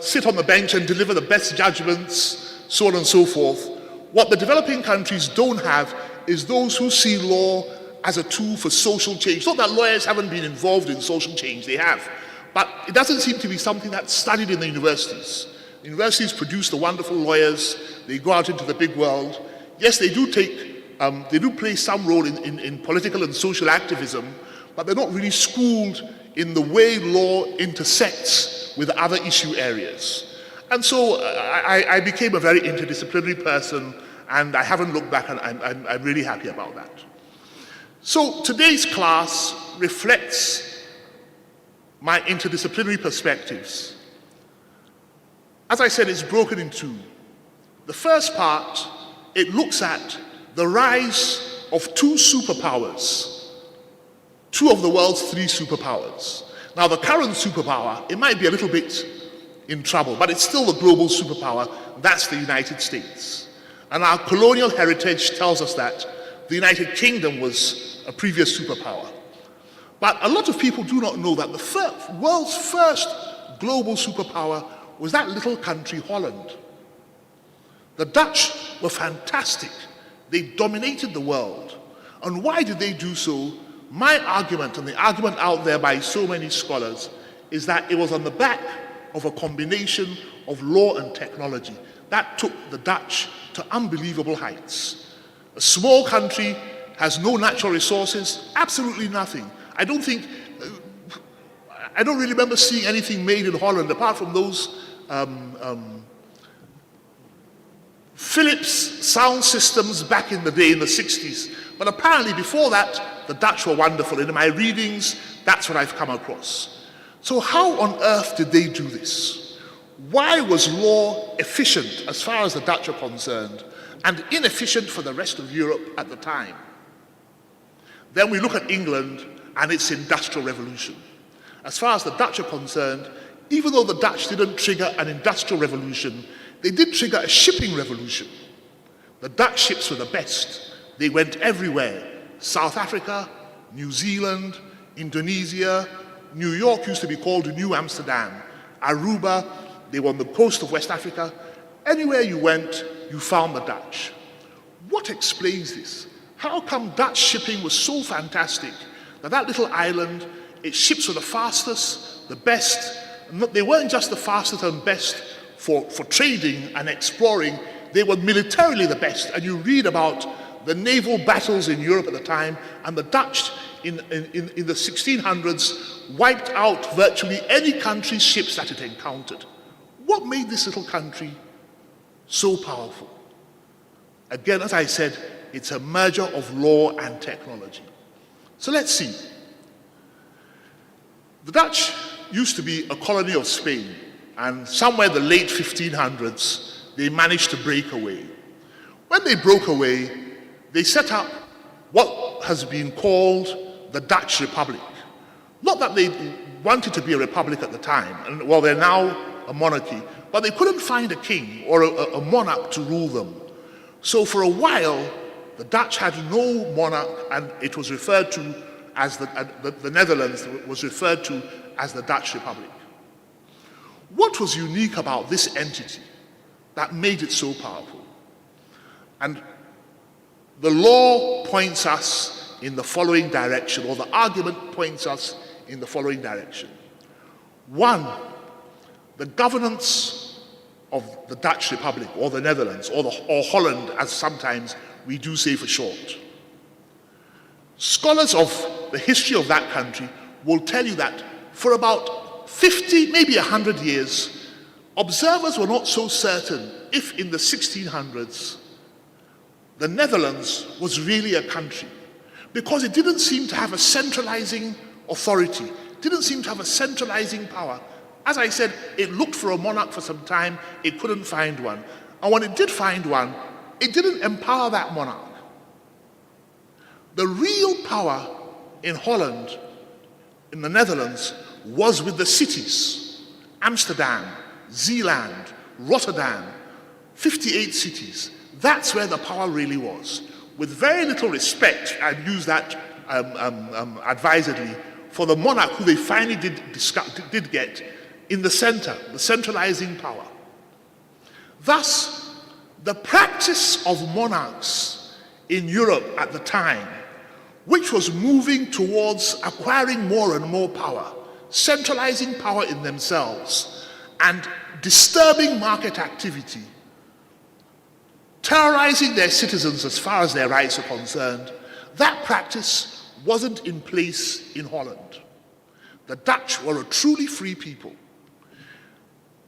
sit on the bench and deliver the best judgments, so on and so forth. What the developing countries don't have is those who see law as a tool for social change. Not that lawyers haven't been involved in social change, they have. But it doesn't seem to be something that's studied in the universities. The universities produce the wonderful lawyers, they go out into the big world. Yes, they do play some role in political and social activism, but they're not really schooled in the way law intersects with other issue areas. And so I became a very interdisciplinary person, and I haven't looked back, and I'm really happy about that. So today's class reflects my interdisciplinary perspectives. As I said, it's broken in two. The first part, it looks at the rise of two superpowers, two of the world's three superpowers. Now, the current superpower, it might be a little bit in trouble, but it's still the global superpower. That's the United States. And our colonial heritage tells us that the United Kingdom was a previous superpower. But a lot of people do not know that the world's first global superpower was that little country, Holland. The Dutch were fantastic. They dominated the world. And why did they do so? My argument, and the argument out there by so many scholars, is that it was on the back of a combination of law and technology that took the Dutch to unbelievable heights. A small country has no natural resources, absolutely nothing. I don't really remember seeing anything made in Holland apart from those Philips sound systems back in the day in the 60s. But apparently before that, the Dutch were wonderful. In my readings, that's what I've come across. So how on earth did they do this? Why was law efficient as far as the Dutch are concerned? and inefficient for the rest of Europe at the time. Then we look at England and its industrial revolution. As far as the Dutch are concerned, even though the Dutch didn't trigger an industrial revolution, they did trigger a shipping revolution. The Dutch ships were the best. They went everywhere. South Africa, New Zealand, Indonesia, New York used to be called New Amsterdam, Aruba, they were on the coast of West Africa. Anywhere you went, you found the Dutch. What explains this? How come Dutch shipping was so fantastic that that little island, its ships were the fastest, the best? They weren't just the fastest and best for trading and exploring, they were militarily the best. And you read about the naval battles in Europe at the time, and the Dutch in the 1600s wiped out virtually any country's ships that it encountered. What made this little country so powerful? Again, as I said, it's a merger of law and technology. So let's see. The Dutch used to be a colony of Spain, and somewhere in the late 1500s, they managed to break away. When they broke away, they set up what has been called the Dutch Republic. Not that they wanted to be a republic at the time, and well, they're now a monarchy, but they couldn't find a king or a monarch to rule them. So for a while, the Dutch had no monarch, and it was referred to as the Netherlands was referred to as the Dutch Republic. What was unique about this entity that made it so powerful? And the law points us in the following direction, or the argument points us in the following direction. One, the governance of the Dutch Republic, or the Netherlands, or Holland, as sometimes we do say for short. Scholars of the history of that country will tell you that for about 50, maybe 100 years, observers were not so certain if in the 1600s the Netherlands was really a country, because it didn't seem to have a centralizing authority, didn't seem to have a centralizing power. As I said, it looked for a monarch for some time, it couldn't find one. And when it did find one, it didn't empower that monarch. The real power in Holland, in the Netherlands, was with the cities. Amsterdam, Zeeland, Rotterdam, 58 cities. That's where the power really was. With very little respect, I'd use that advisedly, for the monarch who they finally did get in the center, the centralizing power. Thus, the practice of monarchs in Europe at the time, which was moving towards acquiring more and more power, centralizing power in themselves, and disturbing market activity, terrorizing their citizens as far as their rights are concerned, that practice wasn't in place in Holland. The Dutch were a truly free people.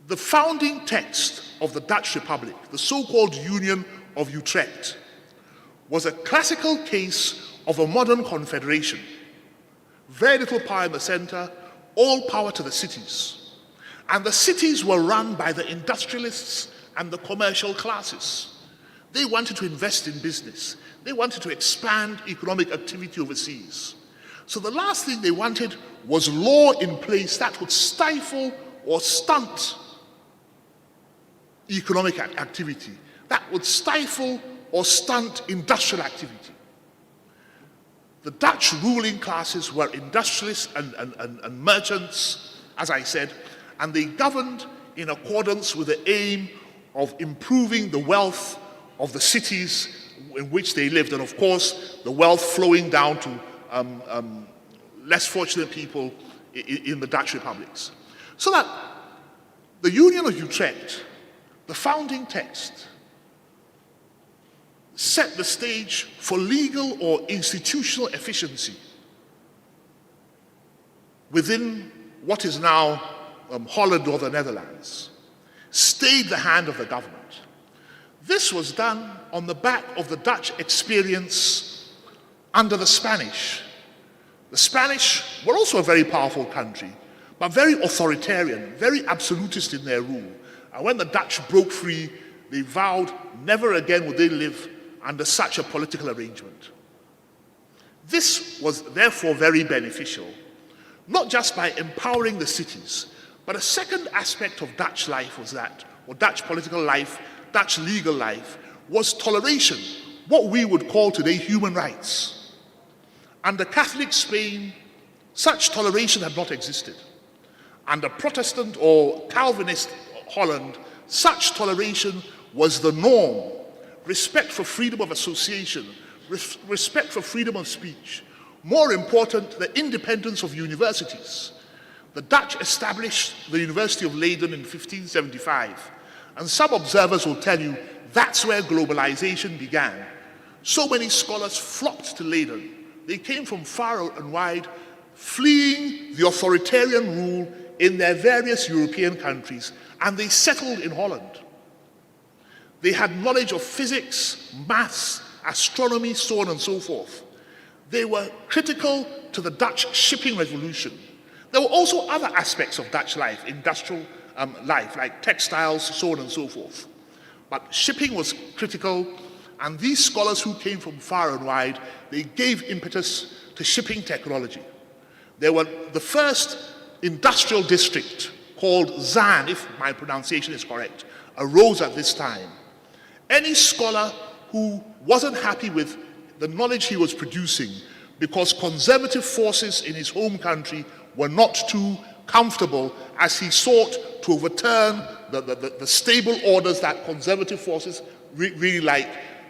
The founding text of the Dutch Republic, the so-called Union of Utrecht, was a classical case of a modern confederation. Very little power in the center, all power to the cities. And the cities were run by the industrialists and the commercial classes. They wanted to invest in business. They wanted to expand economic activity overseas. So the last thing they wanted was law in place that would stifle or stunt economic activity, that would stifle or stunt industrial activity. The Dutch ruling classes were industrialists and merchants, as I said, and they governed in accordance with the aim of improving the wealth of the cities in which they lived, and of course, the wealth flowing down to less fortunate people in the Dutch republics. So that the Union of Utrecht, the founding text, set the stage for legal or institutional efficiency within what is now Holland or the Netherlands, stayed the hand of the government. This was done on the back of the Dutch experience under the Spanish. The Spanish were also a very powerful country, but very authoritarian, very absolutist in their rule. And when the Dutch broke free, they vowed never again would they live under such a political arrangement. This was therefore very beneficial, not just by empowering the cities, but a second aspect of Dutch life was that, or Dutch political life, Dutch legal life, was toleration, what we would call today human rights. Under Catholic Spain, such toleration had not existed. Under Protestant or Calvinist Holland, such toleration was the norm. Respect for freedom of association, respect for freedom of speech. More important, the independence of universities. The Dutch established the University of Leiden in 1575, and some observers will tell you that's where globalization began. So many scholars flocked to Leiden. They came from far and wide, fleeing the authoritarian rule in their various European countries, and they settled in Holland. They had knowledge of physics, maths, astronomy, so on and so forth. They were critical to the Dutch shipping revolution. There were also other aspects of Dutch life, industrial life, like textiles, so on and so forth. But shipping was critical, and these scholars who came from far and wide, they gave impetus to shipping technology. They were the first industrial district called Zaan, if my pronunciation is correct, arose at this time. Any scholar who wasn't happy with the knowledge he was producing because conservative forces in his home country were not too comfortable as he sought to overturn the stable orders that conservative forces really like,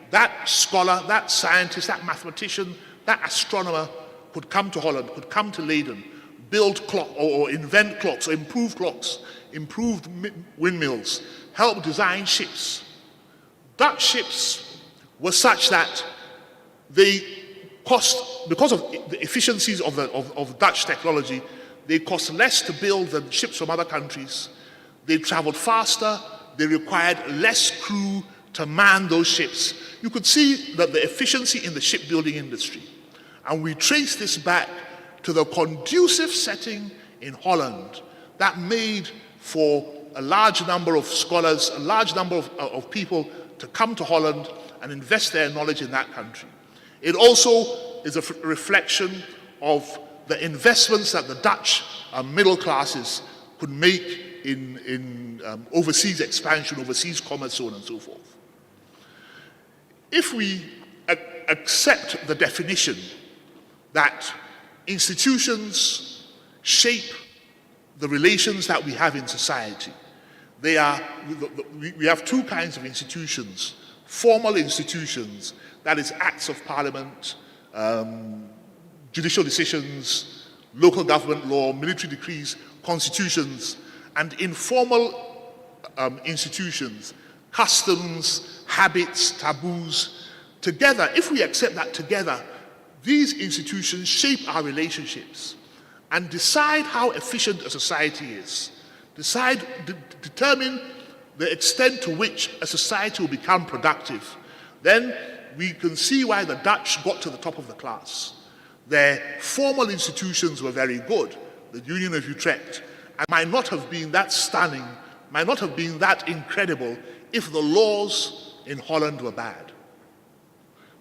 that scholar, that scientist, that mathematician, that astronomer could come to Holland, could come to Leiden, build clock or invent clocks, or improve clocks, improved windmills, help design ships. Dutch ships were such that they cost, because of the efficiencies of Dutch technology, they cost less to build than ships from other countries. They traveled faster, they required less crew to man those ships. You could see that the efficiency in the shipbuilding industry. And we trace this back to the conducive setting in Holland that made for a large number of scholars, a large number of people to come to Holland and invest their knowledge in that country. It also is a reflection of the investments that the Dutch middle classes could make in overseas expansion, overseas commerce, so on and so forth. If we accept the definition that institutions shape the relations that we have in society, we have two kinds of institutions: formal institutions, that is acts of parliament, judicial decisions, local government law, military decrees, constitutions, and informal institutions, customs, habits, taboos. Together, if we accept that together, these institutions shape our relationships and decide how efficient a society is, determine the extent to which a society will become productive. Then we can see why the Dutch got to the top of the class. Their formal institutions were very good. The Union of Utrecht, and might not have been that stunning, might not have been that incredible if the laws in Holland were bad.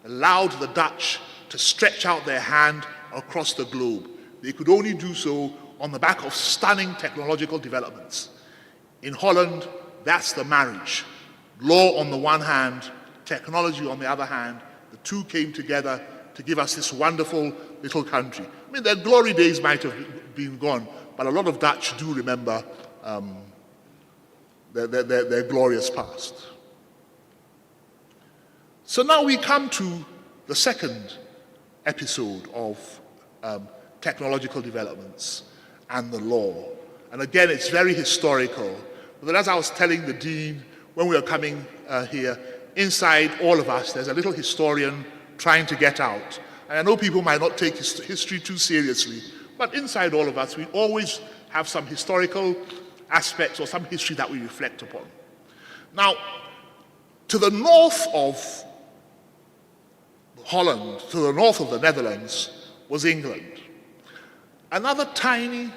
Allowed the Dutch to stretch out their hand across the globe. They could only do so on the back of stunning technological developments. In Holland, that's the marriage. Law on the one hand, technology on the other hand. The two came together to give us this wonderful little country. I mean, their glory days might have been gone, but a lot of Dutch do remember their glorious past. So now we come to the second episode of technological developments and the law. And again, it's very historical. But as I was telling the Dean when we were coming here, inside all of us, there's a little historian trying to get out. And I know people might not take history too seriously, but inside all of us, we always have some historical aspects or some history that we reflect upon. Now, to the north of Holland, to the north of the Netherlands, was England. Another tiny,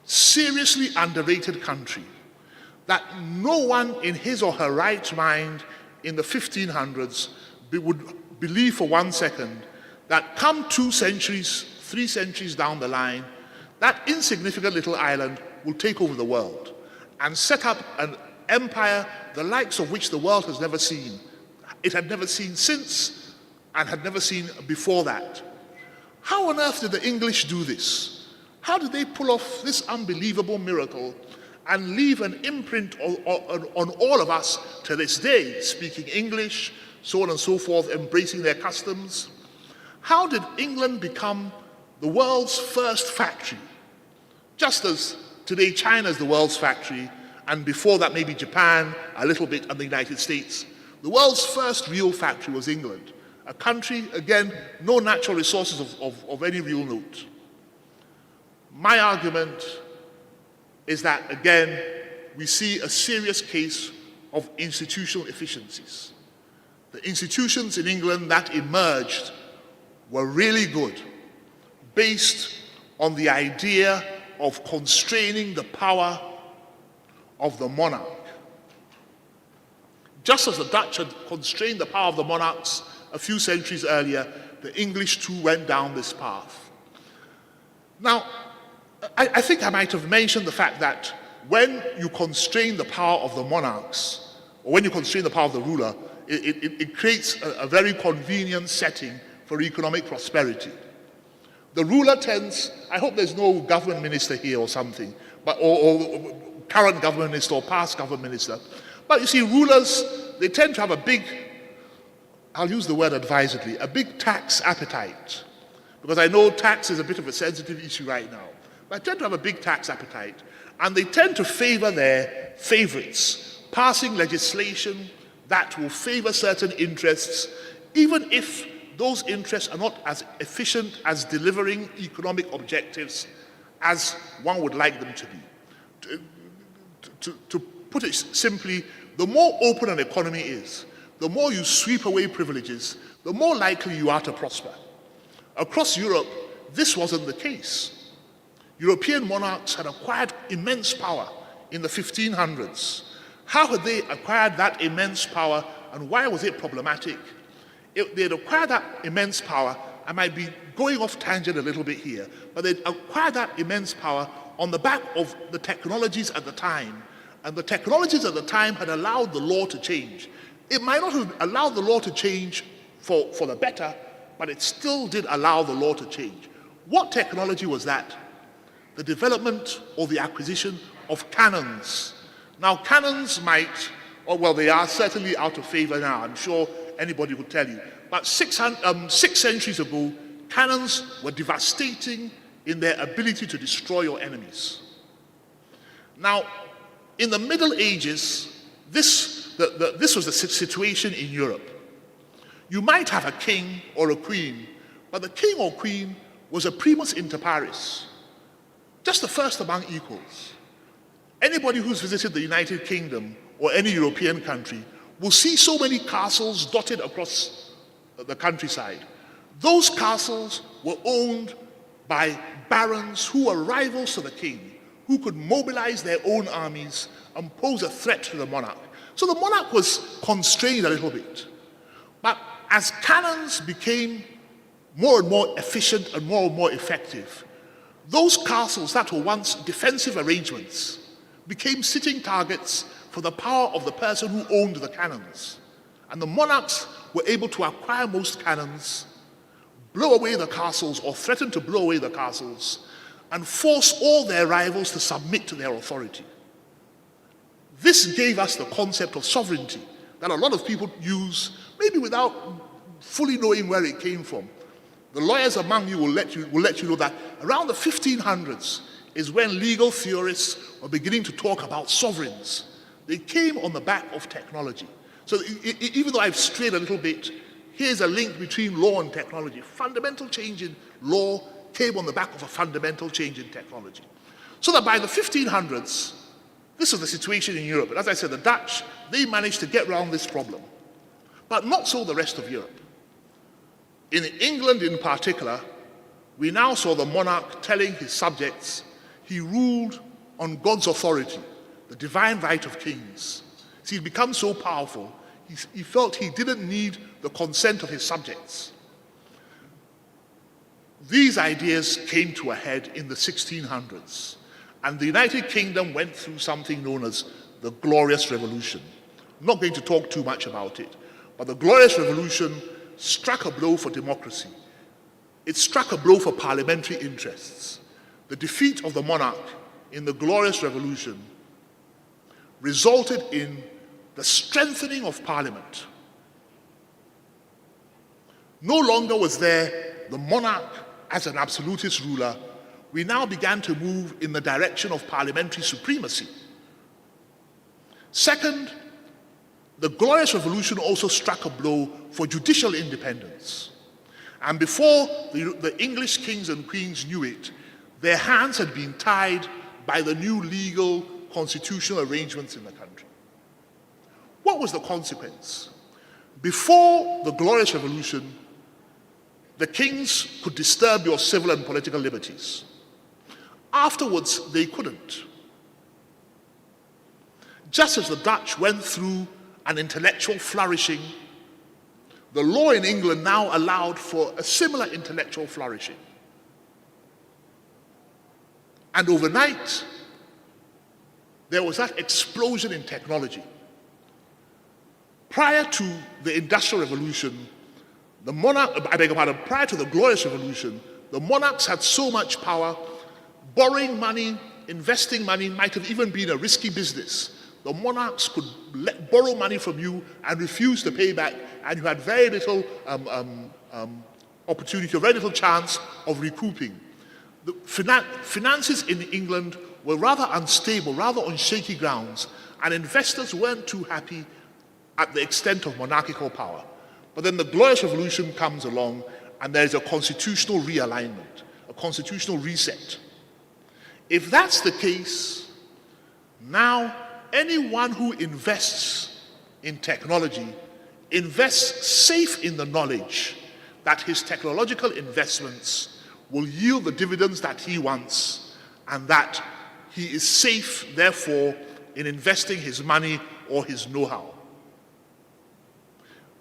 seriously underrated country that no one in his or her right mind in the 1500s would believe for 1 second that come 2 centuries, 3 centuries down the line, that insignificant little island will take over the world and set up an empire the likes of which the world has never seen. It had never seen since and had never seen before that. How on earth did the English do this? How did they pull off this unbelievable miracle and leave an imprint on all of us to this day, speaking English, so on and so forth, embracing their customs? How did England become the world's first factory? Just as today China is the world's factory, and before that maybe Japan, a little bit, and the United States. The world's first real factory was England, a country, again, no natural resources of any real note. My argument is that, again, we see a serious case of institutional efficiencies. The institutions in England that emerged were really good, based on the idea of constraining the power of the monarch. Just as the Dutch had constrained the power of the monarchs a few centuries earlier, the English too went down this path. Now, I think I might have mentioned the fact that when you constrain the power of the monarchs, or when you constrain the power of the ruler, it creates a very convenient setting for economic prosperity. The ruler tends, I hope there's no government minister here or something, but or current government minister or past government minister, but you see, rulers, they tend to have a big, I'll use the word advisedly, a big tax appetite. Because I know tax is a bit of a sensitive issue right now. But they tend to have a big tax appetite. And they tend to favor their favorites, passing legislation that will favor certain interests, even if those interests are not as efficient as delivering economic objectives as one would like them to be. To put it simply, the more open an economy is, the more you sweep away privileges, the more likely you are to prosper. Across Europe, this wasn't the case. European monarchs had acquired immense power in the 1500s. How had they acquired that immense power, and why was it problematic? They had acquired that immense power. I might be going off tangent a little bit here, but they acquired that immense power on the back of the technologies at the time. And the technologies at the time had allowed the law to change. It might not have allowed the law to change for the better, but it still did allow the law to change. What technology was that? The development or the acquisition of cannons. Now, cannons might, or well, they are certainly out of favor now. I'm sure anybody would tell you. But 6 centuries ago, cannons were devastating in their ability to destroy your enemies. Now, in the Middle Ages, this was the situation in Europe. You might have a king or a queen, but the king or queen was a primus inter pares, just the first among equals. Anybody who's visited the United Kingdom or any European country will see so many castles dotted across the countryside. Those castles were owned by barons who were rivals to the king, who could mobilize their own armies and pose a threat to the monarch. So the monarch was constrained a little bit. But as cannons became more and more efficient and more effective, those castles that were once defensive arrangements became sitting targets for the power of the person who owned the cannons. And the monarchs were able to acquire most cannons, blow away the castles or threaten to blow away the castles, and force all their rivals to submit to their authority. This gave us the concept of sovereignty that a lot of people use, maybe without fully knowing where it came from. The lawyers among you will let you know that around the 1500s is when legal theorists were beginning to talk about sovereigns. They came on the back of technology. So even though I've strayed a little bit, here's a link between law and technology. Fundamental change in law came on the back of a fundamental change in technology. So that by the 1500s, this was the situation in Europe. And as I said, the Dutch, they managed to get around this problem. But not so the rest of Europe. In England in particular, we now saw the monarch telling his subjects he ruled on God's authority, the divine right of kings. See, he'd become so powerful, he felt he didn't need the consent of his subjects. These ideas came to a head in the 1600s, and the United Kingdom went through something known as the Glorious Revolution. I'm not going to talk too much about it, but the Glorious Revolution struck a blow for democracy. It struck a blow for parliamentary interests. The defeat of the monarch in the Glorious Revolution resulted in the strengthening of Parliament. No longer was there the monarch as an absolutist ruler. We now began to move in the direction of parliamentary supremacy. Second, the Glorious Revolution also struck a blow for judicial independence. And before the English kings and queens knew it, their hands had been tied by the new legal constitutional arrangements in the country. What was the consequence? Before the Glorious Revolution, the kings could disturb your civil and political liberties. Afterwards, they couldn't. Just as the Dutch went through an intellectual flourishing, the law in England now allowed for a similar intellectual flourishing. And overnight, there was that explosion in technology. Prior to the Industrial Revolution, prior to the Glorious Revolution, the monarchs had so much power, borrowing money, investing money might have even been a risky business. The monarchs could borrow money from you and refuse to pay back, and you had very little opportunity, very little chance of recouping. The finances in England were rather unstable, rather on shaky grounds, and investors weren't too happy at the extent of monarchical power. But then the Glorious Revolution comes along, and there's a constitutional realignment, a constitutional reset. If that's the case, now anyone who invests in technology invests safe in the knowledge that his technological investments will yield the dividends that he wants, and that he is safe, therefore, in investing his money or his know-how.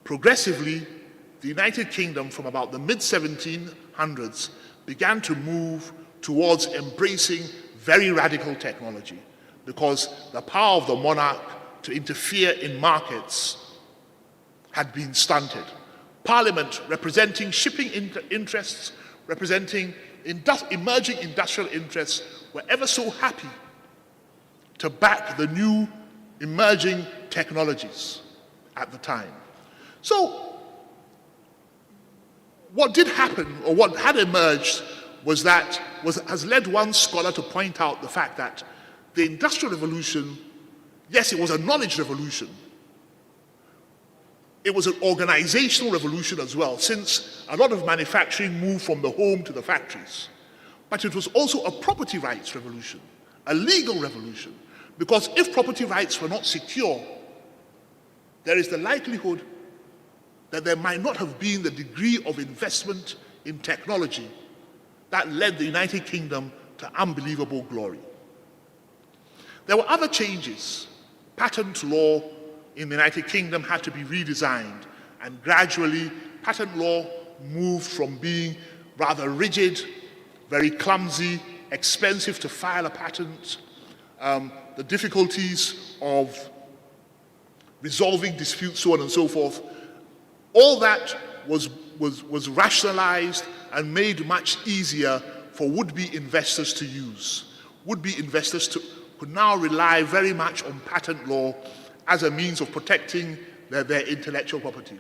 Progressively, the United Kingdom from about the mid-1700s began to move towards embracing very radical technology, because the power of the monarch to interfere in markets had been stunted. Parliament, representing shipping interests, representing emerging industrial interests, were ever so happy to back the new emerging technologies at the time. So, what did happen, or what had emerged, has led one scholar to point out the fact that the Industrial Revolution, yes, it was a knowledge revolution. It was an organizational revolution as well, since a lot of manufacturing moved from the home to the factories. But it was also a property rights revolution, a legal revolution, because if property rights were not secure, there is the likelihood that there might not have been the degree of investment in technology that led the United Kingdom to unbelievable glory. There were other changes. Patent law in the United Kingdom had to be redesigned, and gradually patent law moved from being rather rigid, very clumsy, expensive to file a patent, the difficulties of resolving disputes, so on and so forth. All that was rationalized and made much easier for would-be investors to use. Would-be investors could now rely very much on patent law as a means of protecting their intellectual property.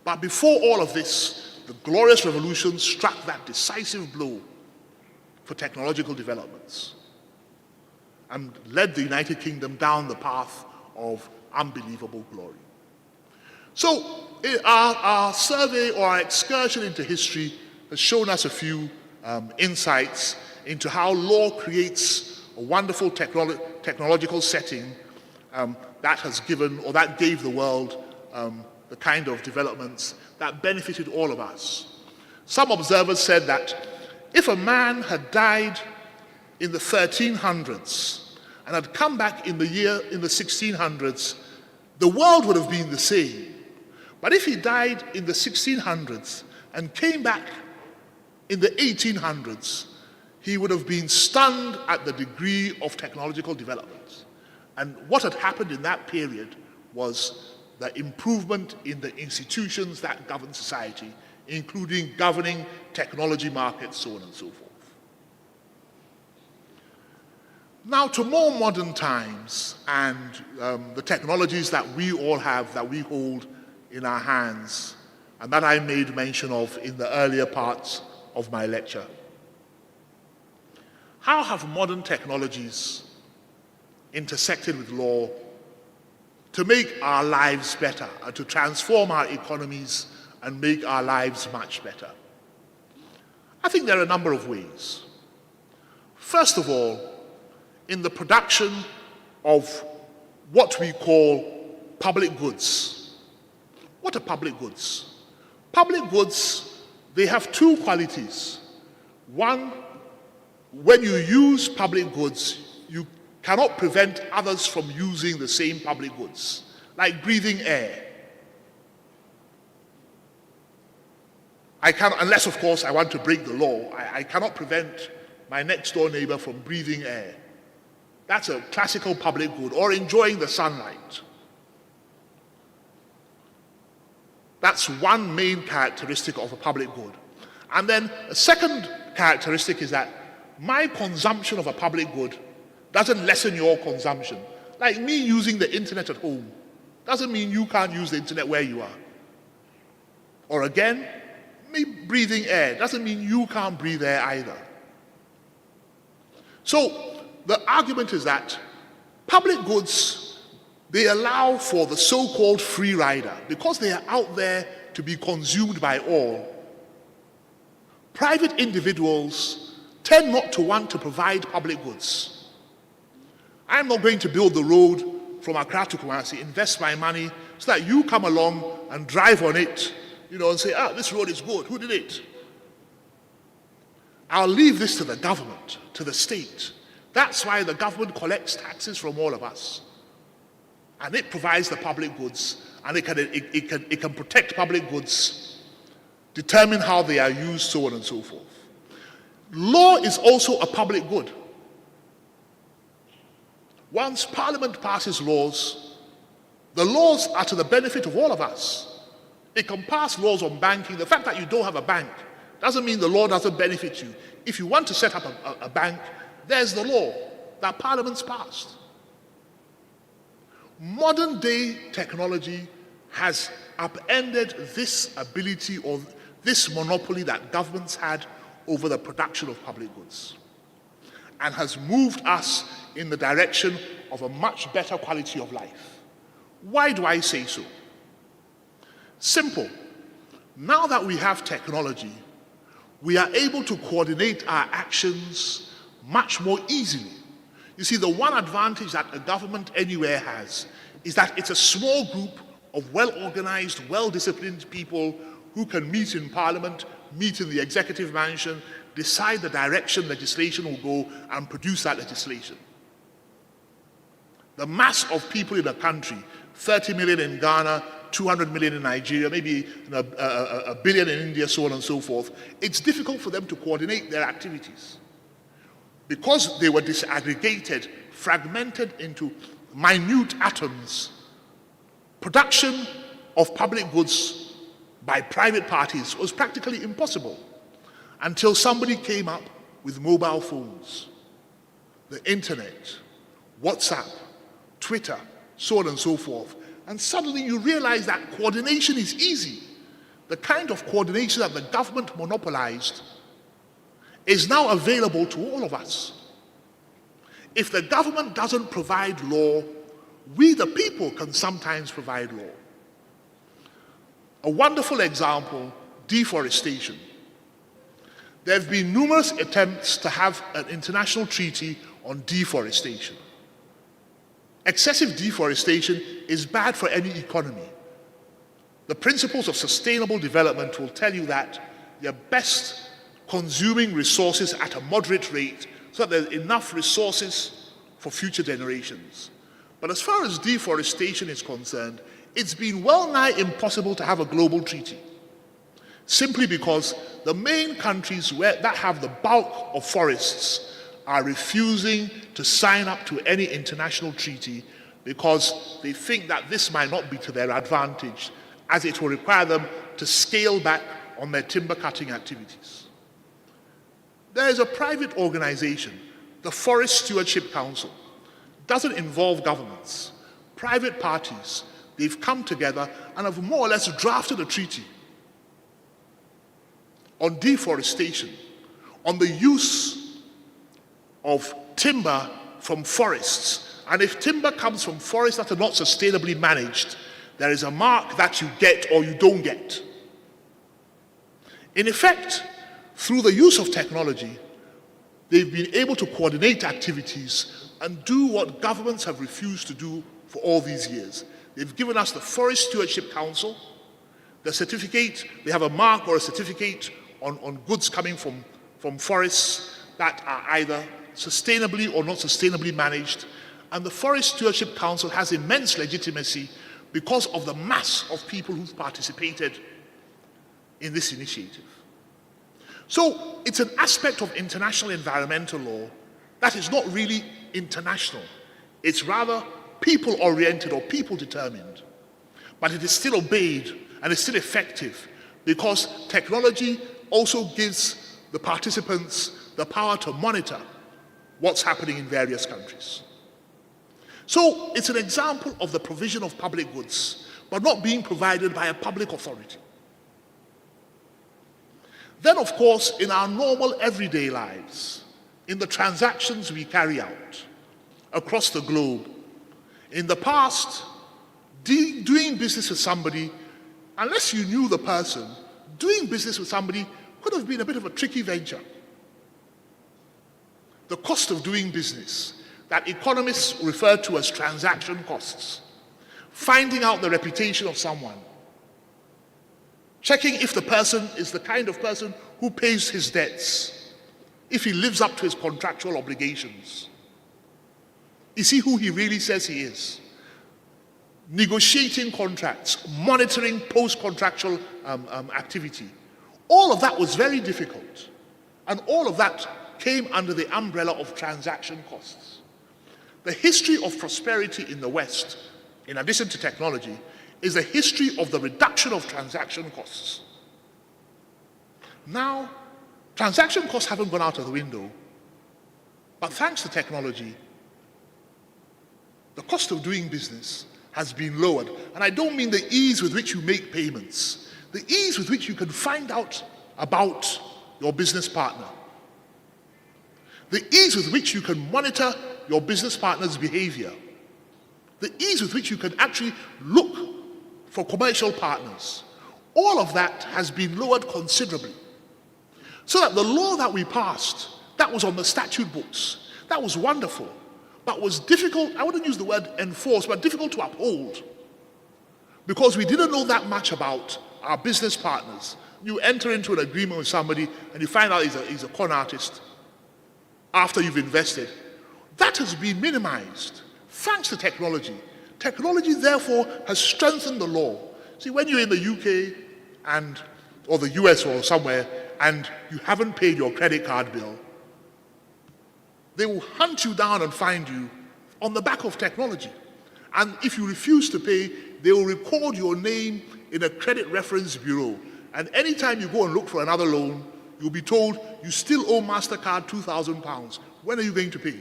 But before all of this, the Glorious Revolution struck that decisive blow for technological developments and led the United Kingdom down the path of unbelievable glory. So our survey or our excursion into history has shown us a few insights into how law creates a wonderful technological setting that has given, or that gave the world the kind of developments that benefited all of us. Some observers said that if a man had died in the 1300s and had come back in the 1600s, the world would have been the same. But if he died in the 1600s and came back in the 1800s, he would have been stunned at the degree of technological development. And what had happened in that period was the improvement in the institutions that govern society, including governing technology markets, so on and so forth. Now to more modern times and the technologies that we all have, that we hold in our hands, and that I made mention of in the earlier parts of my lecture. How have modern technologies intersected with law to make our lives better, and to transform our economies and make our lives much better? I think there are a number of ways. First of all, in the production of what we call public goods. What are public goods? Public goods, they have two qualities. One, when you use public goods, you cannot prevent others from using the same public goods, like breathing air. I cannot, unless of course I want to break the law, I cannot prevent my next door neighbor from breathing air. That's a classical public good, or enjoying the sunlight. That's one main characteristic of a public good. And then a second characteristic is that my consumption of a public good doesn't lessen your consumption. Like me using the internet at home doesn't mean you can't use the internet where you are. Or again, me breathing air doesn't mean you can't breathe air either. So the argument is that public goods, they allow for the so-called free rider. Because they are out there to be consumed by all, private individuals tend not to want to provide public goods. I'm not going to build the road from Accra to Kumasi, invest my money so that you come along and drive on it, and say, this road is good, who did it? I'll leave this to the government, to the state. That's why the government collects taxes from all of us. And it provides the public goods, and it can protect public goods, determine how they are used, so on and so forth. Law is also a public good. Once Parliament passes laws, the laws are to the benefit of all of us. It can pass laws on banking. The fact that you don't have a bank doesn't mean the law doesn't benefit you. If you want to set up a bank, there's the law that Parliament's passed. Modern day technology has upended this ability or this monopoly that governments had over the production of public goods, and has moved us in the direction of a much better quality of life. Why do I say so? Simple. Now that we have technology, we are able to coordinate our actions much more easily. You see, the one advantage that a government anywhere has is that it's a small group of well-organized, well-disciplined people who can meet in Parliament, meet in the executive mansion, decide the direction legislation will go, and produce that legislation. The mass of people in a country, 30 million in Ghana, 200 million in Nigeria, maybe a billion in India, so on and so forth, it's difficult for them to coordinate their activities. Because they were disaggregated, fragmented into minute atoms, production of public goods by private parties was practically impossible until somebody came up with mobile phones, the internet, WhatsApp, Twitter, so on and so forth. And suddenly you realize that coordination is easy. The kind of coordination that the government monopolized is now available to all of us. If the government doesn't provide law, we the people can sometimes provide law. A wonderful example, deforestation. There have been numerous attempts to have an international treaty on deforestation. Excessive deforestation is bad for any economy. The principles of sustainable development will tell you that you're best consuming resources at a moderate rate so that there's enough resources for future generations. But as far as deforestation is concerned, it's been well nigh impossible to have a global treaty, simply because the main countries that have the bulk of forests are refusing to sign up to any international treaty because they think that this might not be to their advantage, as it will require them to scale back on their timber cutting activities. There is a private organization, the Forest Stewardship Council. Doesn't involve governments, private parties. They've come together and have more or less drafted a treaty on deforestation, on the use of timber from forests. And if timber comes from forests that are not sustainably managed, there is a mark that you get or you don't get. In effect, through the use of technology, they've been able to coordinate activities and do what governments have refused to do for all these years. They've given us the Forest Stewardship Council, the certificate. They have a mark or a certificate on goods coming from forests that are either sustainably or not sustainably managed. And the Forest Stewardship Council has immense legitimacy because of the mass of people who've participated in this initiative. So it's an aspect of international environmental law that is not really international. It's rather people-oriented or people-determined. But it is still obeyed and it's still effective because technology also gives the participants the power to monitor what's happening in various countries. So it's an example of the provision of public goods, but not being provided by a public authority. Then, of course, in our normal everyday lives, in the transactions we carry out across the globe, in the past, doing business with somebody, unless you knew the person, doing business with somebody could have been a bit of a tricky venture. The cost of doing business that economists refer to as transaction costs, finding out the reputation of someone, checking if the person is the kind of person who pays his debts, if he lives up to his contractual obligations. Is he who he really says he is? Negotiating contracts, monitoring post-contractual activity. All of that was very difficult. And all of that came under the umbrella of transaction costs. The history of prosperity in the West, in addition to technology, is the history of the reduction of transaction costs. Now, transaction costs haven't gone out of the window, but thanks to technology, the cost of doing business has been lowered. And I don't mean the ease with which you make payments, the ease with which you can find out about your business partner, the ease with which you can monitor your business partner's behavior, the ease with which you can actually look for commercial partners. All of that has been lowered considerably. So that the law that we passed, that was on the statute books, that was wonderful, but was difficult, I wouldn't use the word enforce, but difficult to uphold. Because we didn't know that much about our business partners. You enter into an agreement with somebody and you find out he's a con artist after you've invested. That has been minimized thanks to technology. Technology, therefore, has strengthened the law. See, when you're in the UK or the US or somewhere and you haven't paid your credit card bill, they will hunt you down and find you on the back of technology. And if you refuse to pay, they will record your name in a credit reference bureau. And anytime you go and look for another loan, you'll be told you still owe MasterCard £2,000. When are you going to pay?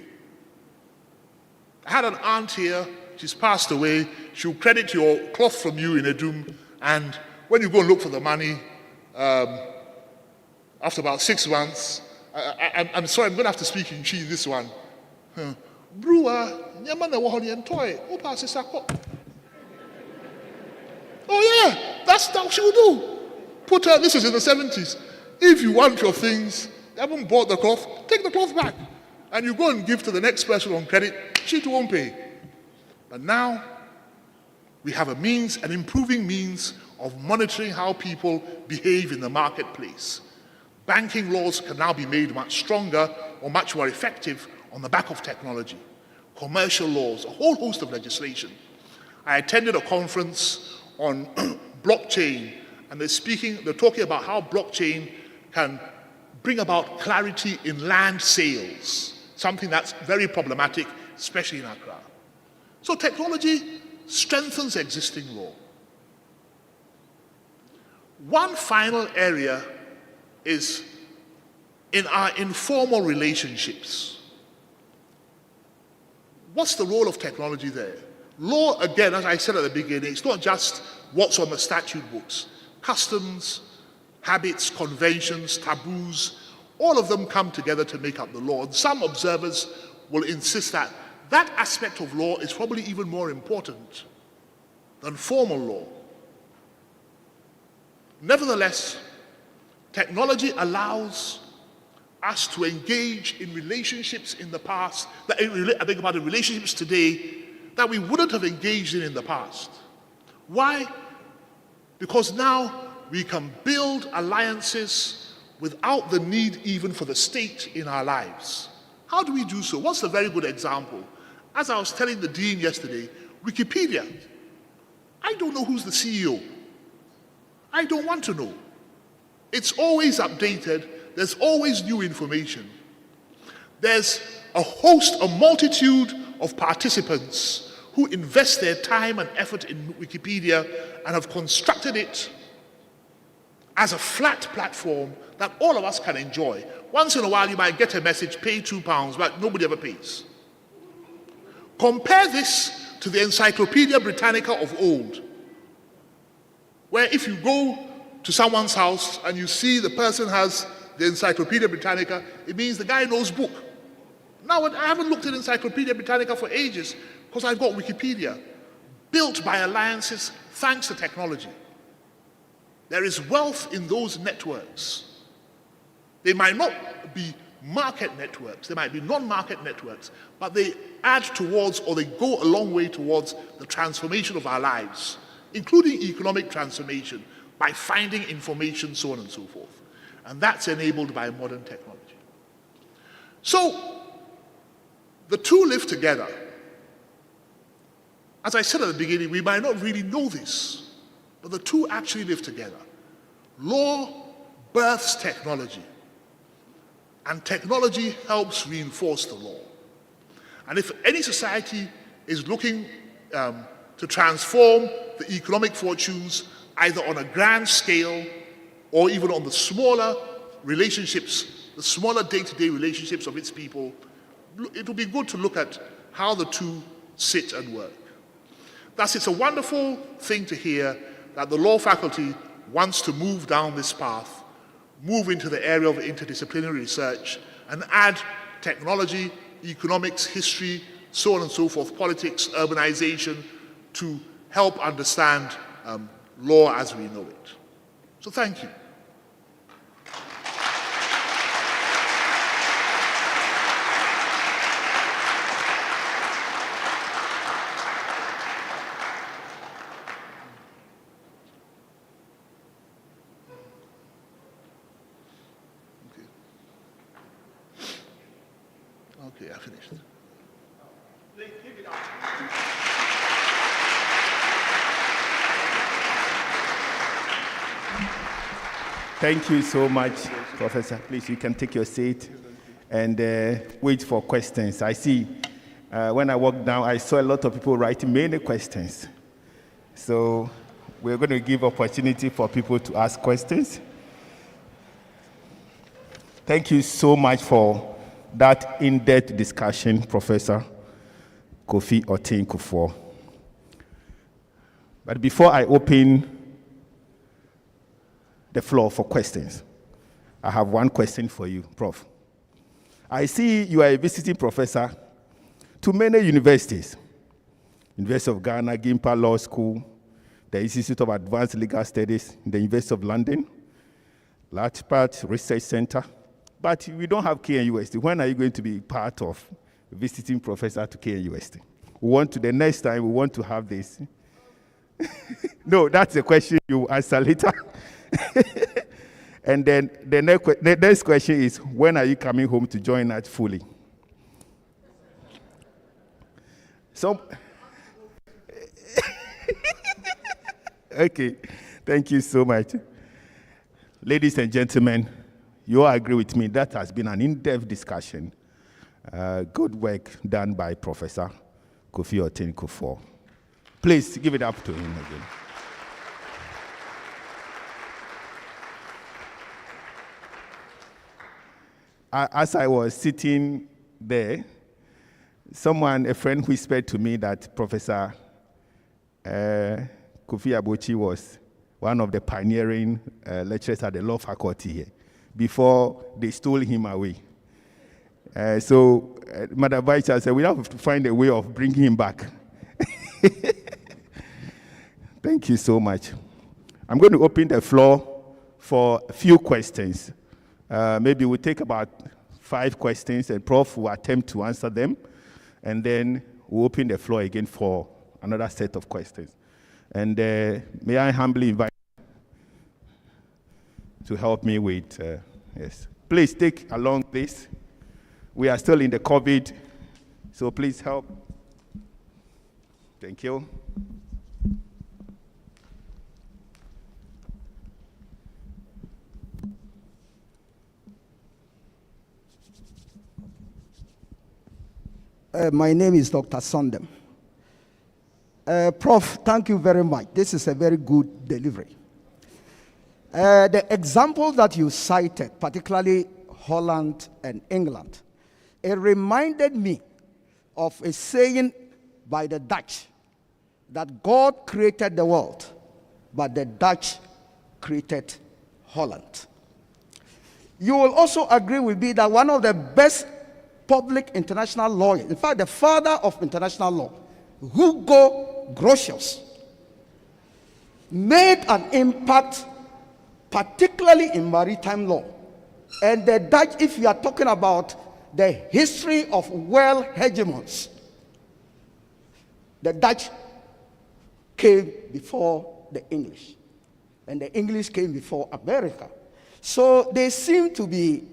I had an aunt here, she's passed away. She'll credit your cloth from you in a doom, and when you go and look for the money, after about 6 months, I'm sorry, I'm going to have to speak in Chi this one. Brewer, oh yeah, that's what she will do. Put her, this is in the 70s. If you want your things, you haven't bought the cloth, take the cloth back. And you go and give to the next person on credit, she too won't pay. But now, we have a means, an improving means of monitoring how people behave in the marketplace. Banking laws can now be made much stronger or much more effective on the back of technology. commercial laws, a whole host of legislation. I attended a conference on blockchain, and they're talking about how blockchain can bring about clarity in land sales, something that's very problematic, especially in Accra. So technology strengthens existing law. One final area is in our informal relationships. What's the role of technology there? Law, again, as I said at the beginning, it's not just what's on the statute books. Customs, habits, conventions, taboos, all of them come together to make up the law. And some observers will insist that that aspect of law is probably even more important than formal law. Nevertheless, technology allows us to engage in relationships in the past, I think about the relationships today that we wouldn't have engaged in the past. Why? Because now we can build alliances without the need even for the state in our lives. How do we do so? What's a very good example? As I was telling the dean yesterday, Wikipedia. I don't know who's the CEO. I don't want to know. It's always updated. There's always new information. There's a multitude of participants who invest their time and effort in Wikipedia and have constructed it as a flat platform that all of us can enjoy. Once in a while you might get a message, pay £2, but nobody ever pays. Compare this to the Encyclopedia Britannica of old, where if you go to someone's house and you see the person has the Encyclopedia Britannica, it means the guy knows book. Now, I haven't looked at Encyclopedia Britannica for ages because I've got Wikipedia, built by alliances thanks to technology. There is wealth in those networks. They might not be market networks, they might be non-market networks, but they add towards, or they go a long way towards the transformation of our lives, including economic transformation, by finding information, so on and so forth. And that's enabled by modern technology. So, the two live together. As I said at the beginning, we might not really know this, but the two actually live together. Law births technology, and technology helps reinforce the law. And if any society is looking to transform the economic fortunes, either on a grand scale or even on the smaller relationships, the smaller day-to-day relationships of its people, it will be good to look at how the two sit and work. Thus, it's a wonderful thing to hear that the law faculty wants to move down this path, move into the area of interdisciplinary research, and add technology, economics, history, so on and so forth, politics, urbanization, to help understand law as we know it. So thank you. Okay, I finished. Thank you so much, Professor. Please, you can take your seat and wait for questions. I see when I walked down, I saw a lot of people writing many questions. So we're going to give opportunity for people to ask questions. Thank you so much for that in-depth discussion, Professor Kofi Otin-Kufuor. But before I open the floor for questions, I have one question for you, Prof. I see you are a visiting professor to many universities. University of Ghana, Gimpa Law School, the Institute of Advanced Legal Studies, the University of London, Latchpart Research Center. But we don't have KNUST. When are you going to be part of visiting professor to KNUST? The next time we want to have this. No, that's a question you answer later. And then the next question is, when are you coming home to join us fully? Some. Okay, thank you so much. Ladies and gentlemen, you all agree with me that has been an in-depth discussion. Good work done by Professor Kofi Oten-Kufuor. Please give it up to him again. As I was sitting there, a friend whispered to me that Professor Kofi Abochi was one of the pioneering lecturers at the law faculty here before they stole him away. So Madam Vice Chancellor, we have to find a way of bringing him back. Thank you so much. I'm going to open the floor for a few questions. Maybe we'll take about 5 questions, and Prof will attempt to answer them, and then we'll open the floor again for another set of questions. And may I humbly invite to help me with, yes. Please take along this. We are still in the COVID, so please help. Thank you. My name is Dr. Sondem. Prof, thank you very much. This is a very good delivery. The example that you cited, particularly Holland and England, it reminded me of a saying by the Dutch that God created the world, but the Dutch created Holland. You will also agree with me that one of the best public international lawyers, in fact, the father of international law, Hugo Grotius, made an impact, particularly in maritime law. And the Dutch, if you are talking about the history of world hegemons, the Dutch came before the English, and the English came before America. So they seem to be,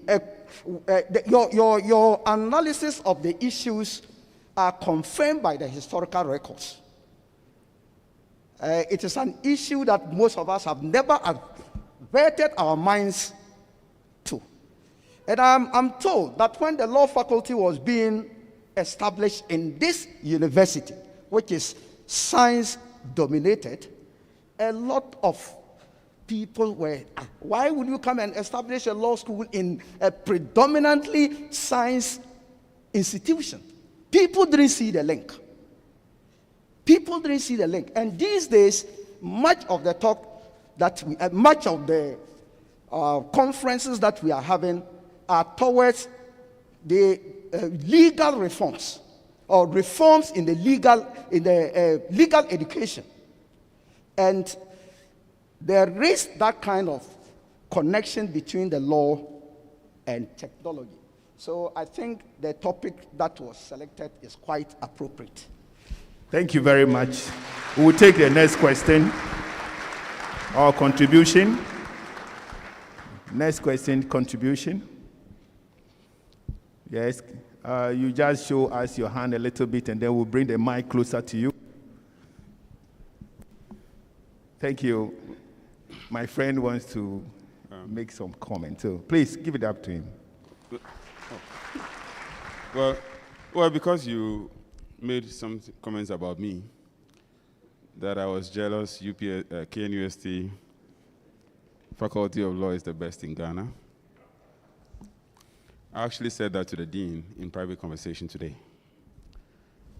your analysis of the issues are confirmed by the historical records. It is an issue that most of us have never averted our minds to. And I'm told that when the law faculty was being established in this university, which is science-dominated, a lot of people were, why would you come and establish a law school in a predominantly science institution? People didn't see the link. People didn't see the link. And these days, much of the talk that much of the conferences that we are having are towards the legal reforms, or reforms in the legal education. And there is that kind of connection between the law and technology. So I think the topic that was selected is quite appropriate. Thank you very much. We will take the next question or contribution. Next question, contribution. Yes, you just show us your hand a little bit, and then we'll bring the mic closer to you. Thank you. My friend wants to make some comment, so please give it up to him. Well, because you made some comments about me, that I was jealous, KNUST Faculty of Law is the best in Ghana. I actually said that to the dean in private conversation today,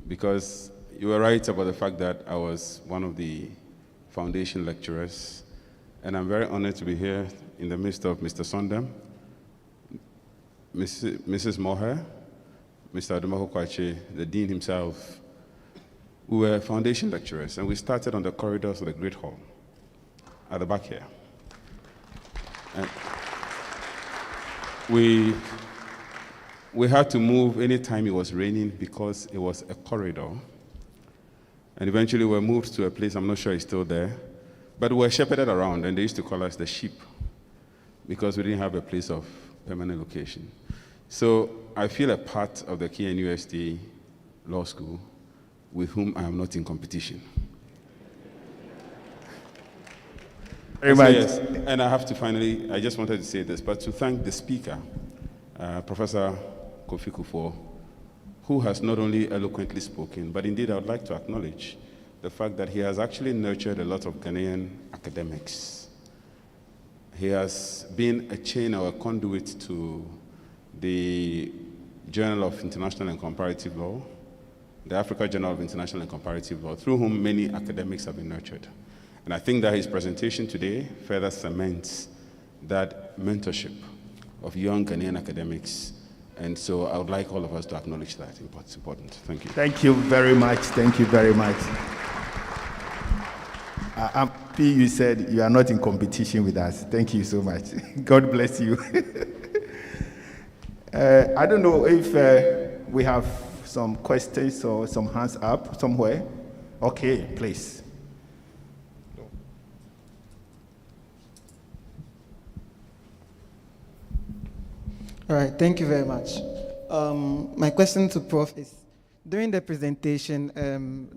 because you were right about the fact that I was one of the foundation lecturers, and I'm very honored to be here in the midst of Mr. Sondem, Mrs. Moher, Mr. Adomako Kwache, the dean himself. We were foundation lecturers, and we started on the corridors of the Great Hall at the back here. And we had to move anytime it was raining because it was a corridor. And eventually we were moved to a place, I'm not sure it's still there, but we were shepherded around, and they used to call us the sheep because we didn't have a place of permanent location. So I feel a part of the KNUST Law School, with whom I am not in competition. Very much. Yes, and I have to finally, I just wanted to say this, but to thank the speaker, Professor Kofi Kufuor, who has not only eloquently spoken, but indeed I would like to acknowledge the fact that he has actually nurtured a lot of Ghanaian academics. He has been a chain or a conduit to the Journal of International and Comparative Law, the Africa Journal of International and Comparative Law, through whom many academics have been nurtured. And I think that his presentation today further cements that mentorship of young Ghanaian academics. And so I would like all of us to acknowledge that. It's important. Thank you. Thank you very much. Thank you very much. P, you said you are not in competition with us. Thank you so much. God bless you. I don't know if we have some questions or some hands up somewhere. Okay, please. All right, thank you very much. My question to Prof is, during the presentation,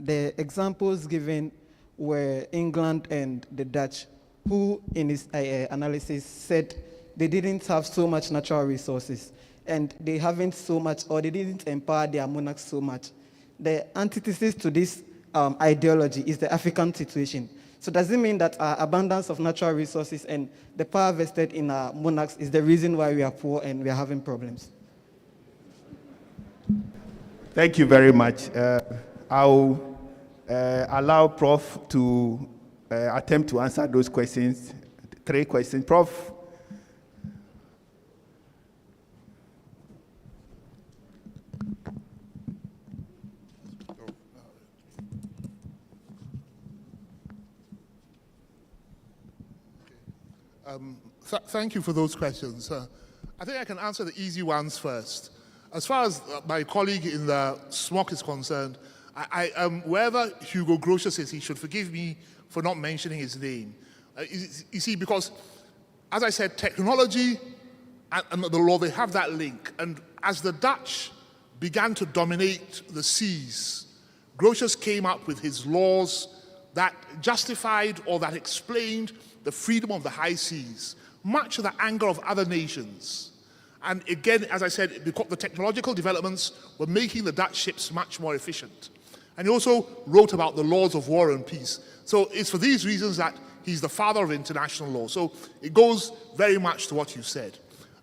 the examples given were England and the Dutch, who in his analysis said they didn't have so much natural resources and they haven't so much, or they didn't empower their monarchs so much. The antithesis to this ideology is the African situation. So does it mean that our abundance of natural resources and the power vested in our monarchs is the reason why we are poor and we are having problems? Thank you very much. I'll allow Prof to attempt to answer those questions, 3 questions. Prof. Thank you for those questions. I think I can answer the easy ones first. As far as my colleague in the SMOC is concerned, wherever Hugo Grotius is, he should forgive me for not mentioning his name. You see, because, as I said, technology and the law, they have that link. And as the Dutch began to dominate the seas, Grotius came up with his laws that justified or that explained the freedom of the high seas, much to the anger of other nations. And again, as I said, because the technological developments were making the Dutch ships much more efficient. And he also wrote about the laws of war and peace. So it's for these reasons that he's the father of international law. So it goes very much to what you said.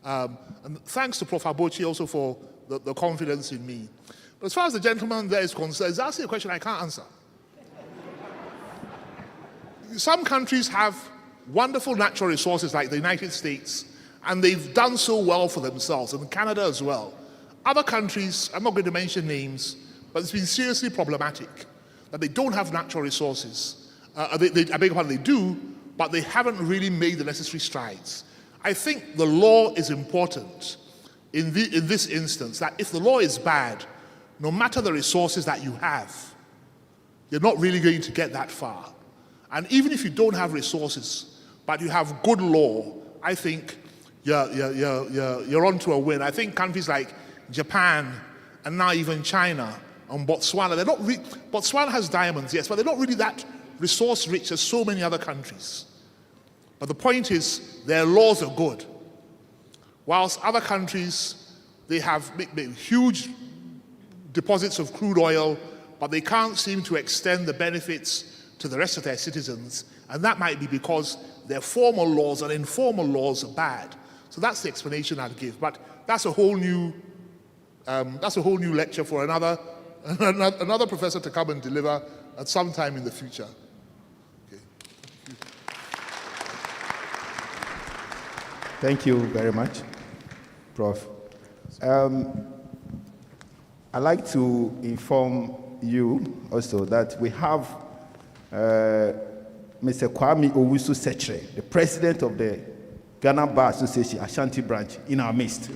And thanks to Prof. Abochi also for the confidence in me. But as far as the gentleman there is concerned, he's asking a question I can't answer. Some countries have wonderful natural resources like the United States, and they've done so well for themselves, and Canada as well. Other countries, I'm not going to mention names, but it's been seriously problematic that they don't have natural resources. I beg your pardon, they do, but they haven't really made the necessary strides. I think the law is important in this instance, that if the law is bad, no matter the resources that you have, you're not really going to get that far. And even if you don't have resources, but you have good law, I think you're onto a win. I think countries like Japan and now even China and Botswana, Botswana has diamonds, yes, but they're not really that resource rich as so many other countries. But the point is, their laws are good. Whilst other countries, they have huge deposits of crude oil, but they can't seem to extend the benefits to the rest of their citizens, and that might be because their formal laws and informal laws are bad. So that's the explanation I'd give. But that's a whole new lecture for another professor to come and deliver at some time in the future. Okay. Thank you very much, Prof. I'd like to inform you also that we have Mr. Kwame Owusu-Sechere, the president of the Ghana Bar Association Ashanti branch, in our midst.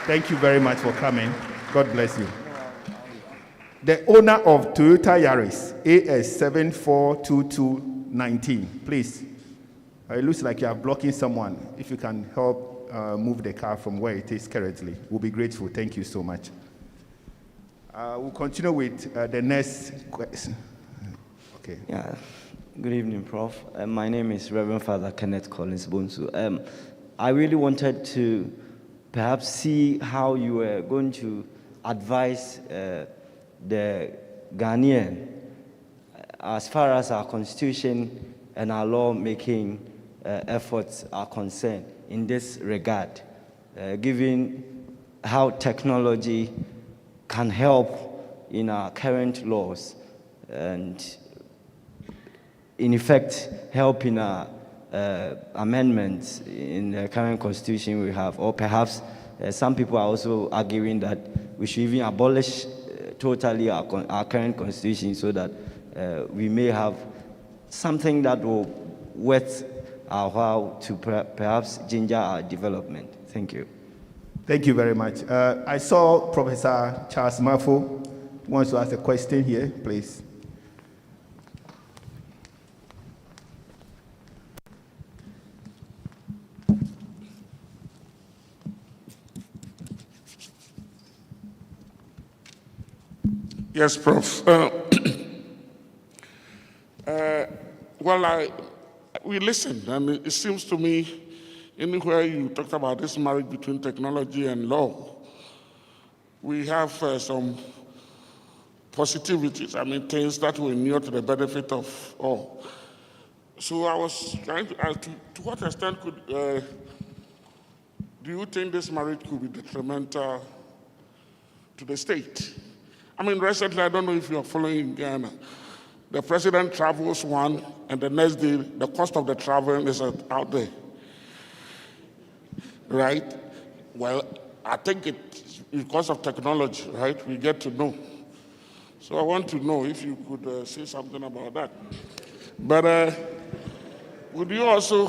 Thank you very much for coming. God bless you. The owner of Toyota Yaris AS742219, please. It looks like you are blocking someone. If you can help move the car from where it is currently, we'll be grateful. Thank you so much. We'll continue with the next question. Okay. Yeah. Good evening, Prof. My name is Reverend Father Kenneth Collins Bonsu. I really wanted to perhaps see how you were going to advise the Ghanaian as far as our constitution and our law-making efforts are concerned in this regard, given how technology can help in our current laws and in effect help in our amendments in the current constitution we have, or perhaps some people are also arguing that we should even abolish totally our current constitution so that we may have something that will worth our while to perhaps ginger our development. Thank you. Thank you very much. I saw Professor Charles Mafo wants to ask a question here, please. Yes, Prof. We listened, and it seems to me, anywhere you talked about this marriage between technology and law, we have some positivities. I mean, things that will inure to the benefit of all. So I was trying to ask, to what extent do you think this marriage could be detrimental to the state? I mean, recently, I don't know if you're following in Ghana, the president travels one, and the next day, the cost of the traveling is out there, right? Well, I think it's because of technology, right? We get to know. So I want to know if you could say something about that. But would you also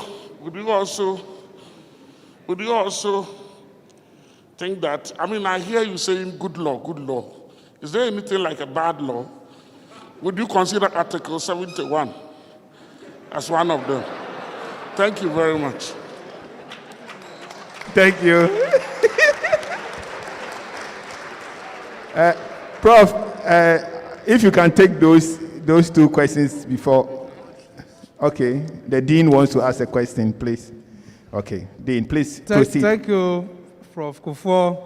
think that, I mean, I hear you saying good law, good law. Is there anything like a bad law? Would you consider Article 71 as one of them? Thank you very much. Thank you. Prof, if you can take those two questions before. Okay, the Dean wants to ask a question, please. Okay, Dean, please proceed. Thank you, Prof. Kufuor,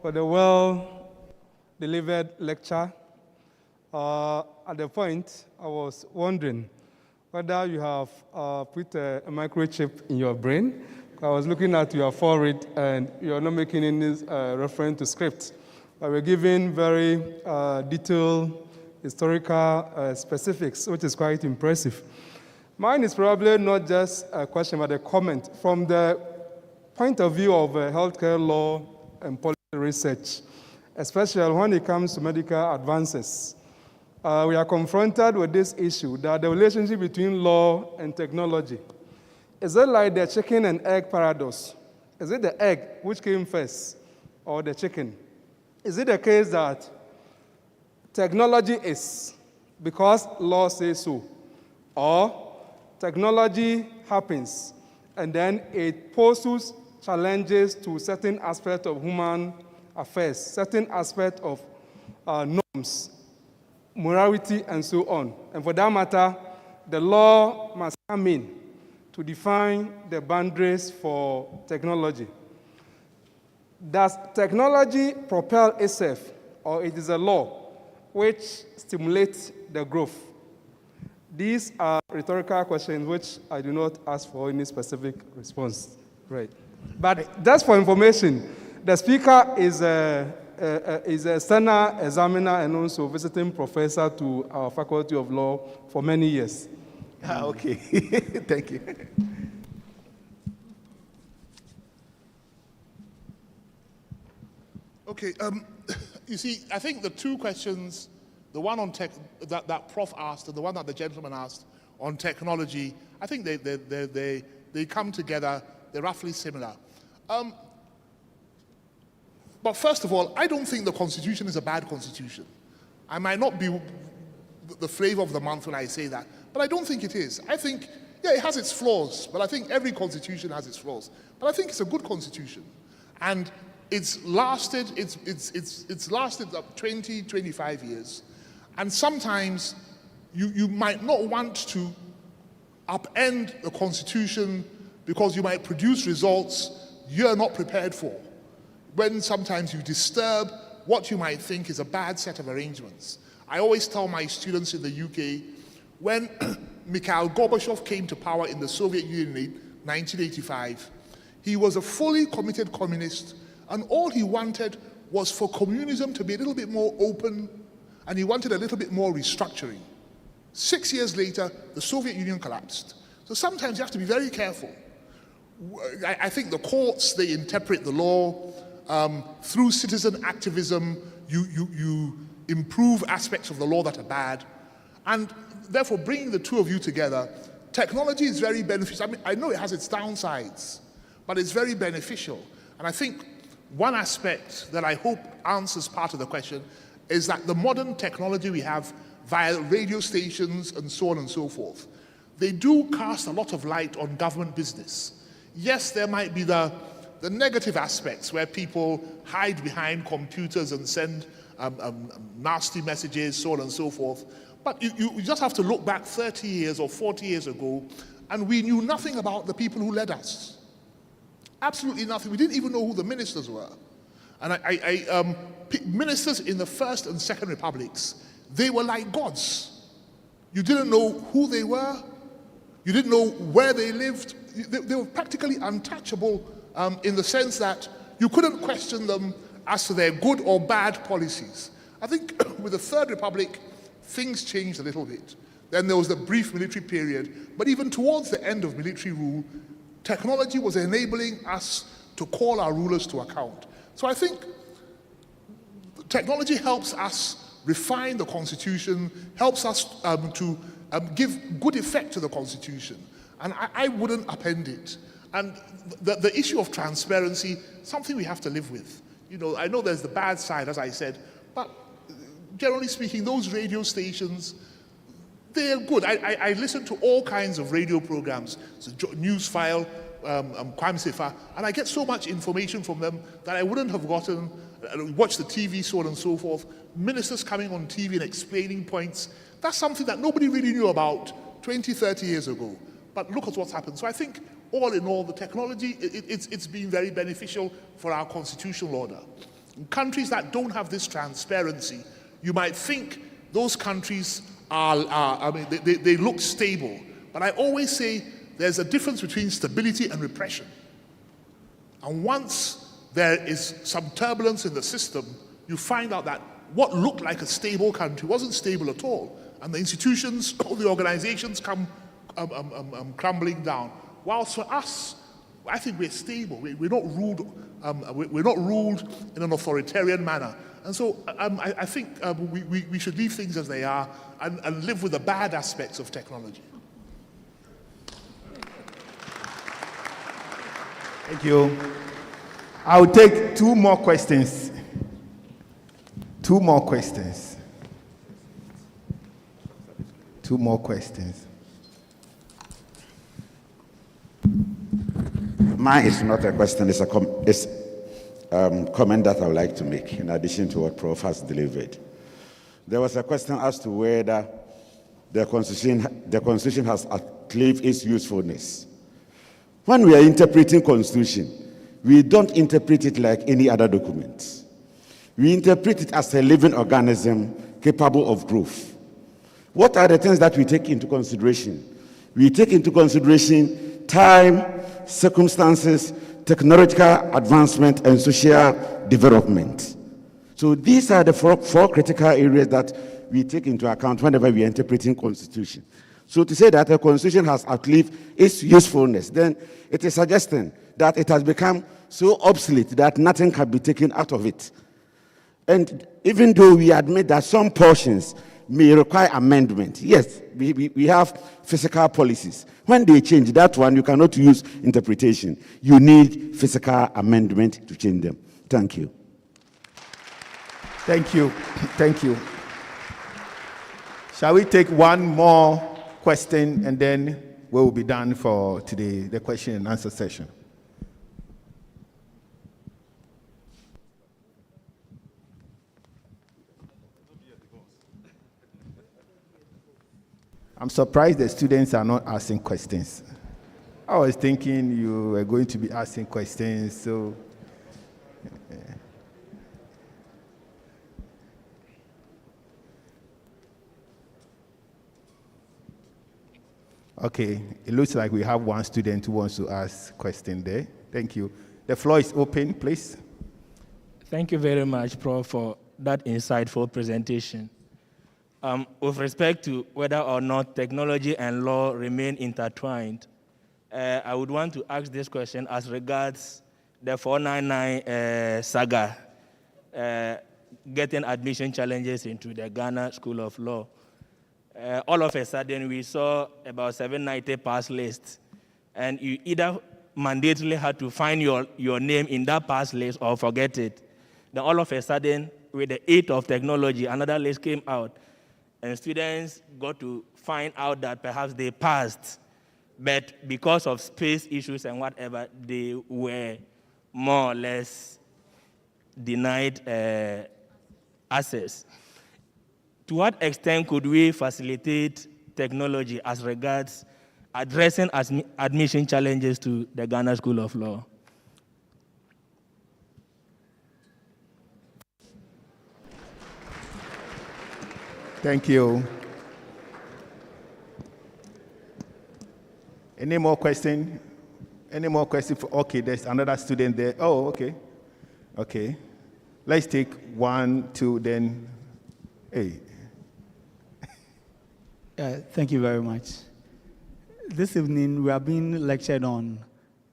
for the well-delivered lecture. At the point, I was wondering whether you have put a microchip in your brain. I was looking at your forehead, and you're not making any reference to script. But we're giving very detailed historical specifics, which is quite impressive. Mine is probably not just a question, but a comment. From the point of view of healthcare law and policy research, especially when it comes to medical advances, we are confronted with this issue that the relationship between law and technology, is it like the chicken and egg paradox? Is it the egg which came first, or the chicken? Is it the case that technology is because law says so, or technology happens and then it poses challenges to certain aspects of human affairs, certain aspects of norms, morality, and so on. And for that matter, the law must come in to define the boundaries for technology. Does technology propel itself, or it is a law which stimulates the growth? These are rhetorical questions which I do not ask for any specific response. Right. But just for information, the speaker is a external examiner and also visiting professor to our Faculty of Law for many years. Okay, thank you. Okay, you see, I think the two questions, the one on tech that Prof asked and the one that the gentleman asked on technology, I think they come together, they're roughly similar. But first of all, I don't think the Constitution is a bad Constitution. I might not be the flavor of the month when I say that, but I don't think it is. I think, yeah, it has its flaws, but I think every Constitution has its flaws. But I think it's a good Constitution. And it's lasted up 20, 25 years. And sometimes you might not want to upend the Constitution because you might produce results you're not prepared for. When sometimes you disturb what you might think is a bad set of arrangements. I always tell my students in the UK, when Mikhail Gorbachev came to power in the Soviet Union in 1985, he was a fully committed communist, and all he wanted was for communism to be a little bit more open, and he wanted a little bit more restructuring. 6 years later, the Soviet Union collapsed. So sometimes you have to be very careful. I think the courts, they interpret the law. Through citizen activism, you improve aspects of the law that are bad. And therefore, bringing the two of you together, technology is very beneficial. I mean, I know it has its downsides, but it's very beneficial. And I think one aspect that I hope answers part of the question is that the modern technology we have via radio stations and so on and so forth, they do cast a lot of light on government business. Yes, there might be the negative aspects where people hide behind computers and send nasty messages, so on and so forth. But you just have to look back 30 years or 40 years ago, and we knew nothing about the people who led us. Absolutely nothing. We didn't even know who the ministers were. And ministers in the First and Second Republics, they were like gods. You didn't know who they were. You didn't know where they lived. They were practically untouchable in the sense that you couldn't question them as to their good or bad policies. I think with the Third Republic, things changed a little bit. Then there was the brief military period, but even towards the end of military rule, technology was enabling us to call our rulers to account. So I think technology helps us refine the Constitution, helps us to give good effect to the Constitution. And I wouldn't upend it. And the issue of transparency, something we have to live with. You know, I know there's the bad side, as I said, but generally speaking, those radio stations, they're good. I listen to all kinds of radio programs, so News File, Kwamsefa, and I get so much information from them that I wouldn't have gotten, watch the TV, so on and so forth. Ministers coming on TV and explaining points, that's something that nobody really knew about 20, 30 years ago. But look at what's happened. So I think, all in all, the technology, it's been very beneficial for our constitutional order. In countries that don't have this transparency, you might think those countries they look stable. But I always say there's a difference between stability and repression. And once there is some turbulence in the system, you find out that what looked like a stable country wasn't stable at all. And the institutions, all the organizations come crumbling down. Whilst for us, I think we're stable. We're not ruled. We're not ruled in an authoritarian manner. And so I think we should leave things as they are and live with the bad aspects of technology. Thank you. I'll take two more questions. Two more questions. Two more questions. Mine is not a question, it's a comment that I would like to make in addition to what Prof has delivered. There was a question as to whether the Constitution has outlived its usefulness. When we are interpreting Constitution, we don't interpret it like any other document. We interpret it as a living organism capable of growth. What are the things that we take into consideration? We take into consideration time, circumstances, technological advancement, and social development. So these are the four critical areas that we take into account whenever we are interpreting Constitution. So to say that a Constitution has outlived its usefulness, then it is suggesting that it has become so obsolete that nothing can be taken out of it. And even though we admit that some portions may require amendment, yes, we have physical policies. When they change that one, you cannot use interpretation. You need physical amendment to change them. Thank you. Thank you. Thank you. Shall we take one more question and then we'll be done for today, the question and answer session? I'm surprised the students are not asking questions. I was thinking you were going to be asking questions, so. Okay, it looks like we have one student who wants to ask a question there. Thank you. The floor is open, please. Thank you very much, Prof, for that insightful presentation. With respect to whether or not technology and law remain intertwined, I would want to ask this question as regards the 499 saga, getting admission challenges into the Ghana School of Law. All of a sudden, we saw about 790 pass lists, and you either mandatorily had to find your name in that pass list or forget it. Then all of a sudden, with the aid of technology, another list came out, and students got to find out that perhaps they passed, but because of space issues and whatever, they were more or less denied access. To what extent could we facilitate technology as regards addressing admission challenges to the Ghana School of Law? Thank you. Any more questions? Any more questions? Okay, there's another student there. Oh, okay. Okay. Let's take 1, 2, then. Hey. Thank you very much. This evening, we are being lectured on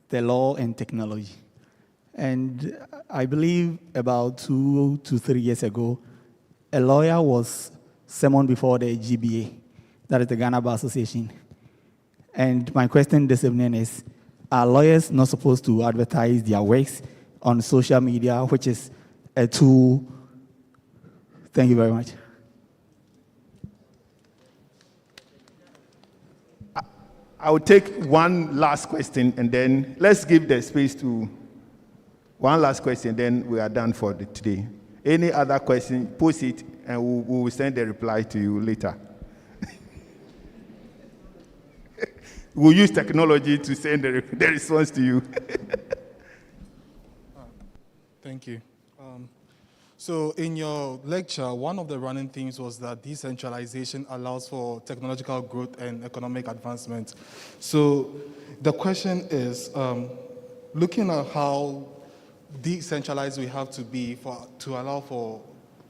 the law and technology. And I believe about 2 to 3 years ago, a lawyer was summoned before the GBA, that is the Ghana Bar Association. And my question this evening is, are lawyers not supposed to advertise their works on social media, which is a tool? Thank you very much. I will take one last question, and then let's give the space to one last question, then we are done for today. Any other question, post it, and we will send the reply to you later. We'll use technology to send the response to you. Thank you. So in your lecture, one of the running themes was that decentralization allows for technological growth and economic advancement. So the question is, looking at how decentralized we have to be to allow for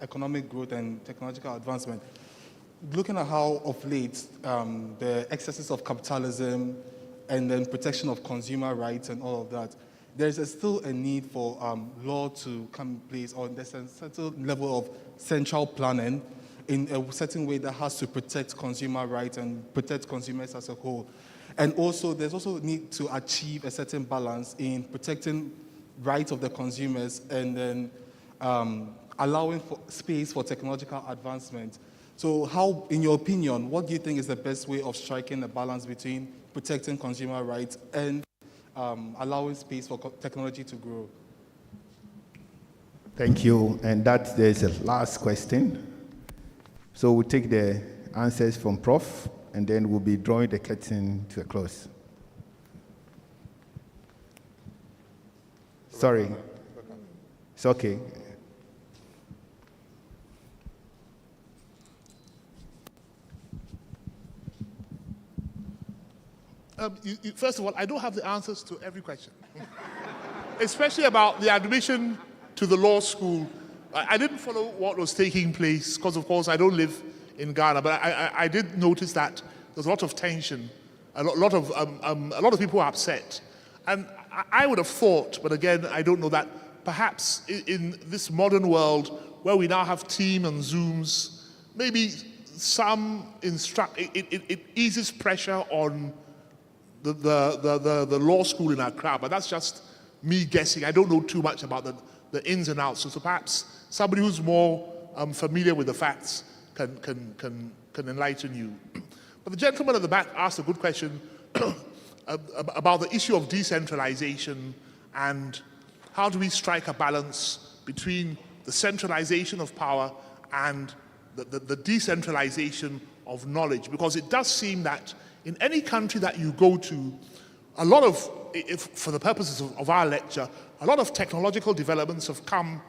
economic growth and technological advancement, looking at how of late the excesses of capitalism and then protection of consumer rights and all of that, there's still a need for law to come in place, or there's a certain level of central planning in a certain way that has to protect consumer rights and protect consumers as a whole. And also, there's also a need to achieve a certain balance in protecting rights of the consumers and then allowing for space for technological advancement. So how, in your opinion, what do you think is the best way of striking a balance between protecting consumer rights and allowing space for technology to grow? Thank you. And there's a last question. So we'll take the answers from Prof, and then we'll be drawing the curtain to a close. Sorry. It's okay. First of all, I don't have the answers to every question, especially about the admission to the law school. I didn't follow what was taking place because, of course, I don't live in Ghana, but I did notice that there's a lot of tension, a lot of people are upset, and I would have thought, but again, I don't know, that perhaps in this modern world where we now have Teams and Zooms, maybe it eases pressure on the law school in Accra, but that's just me guessing. I don't know too much about the ins and outs, so perhaps somebody who's more familiar with the facts can enlighten you. But the gentleman at the back asked a good question about the issue of decentralization and how do we strike a balance between the centralization of power and the decentralization of knowledge, because it does seem that in any country that you go to, a lot of, for the purposes of our lecture, a lot of technological developments have come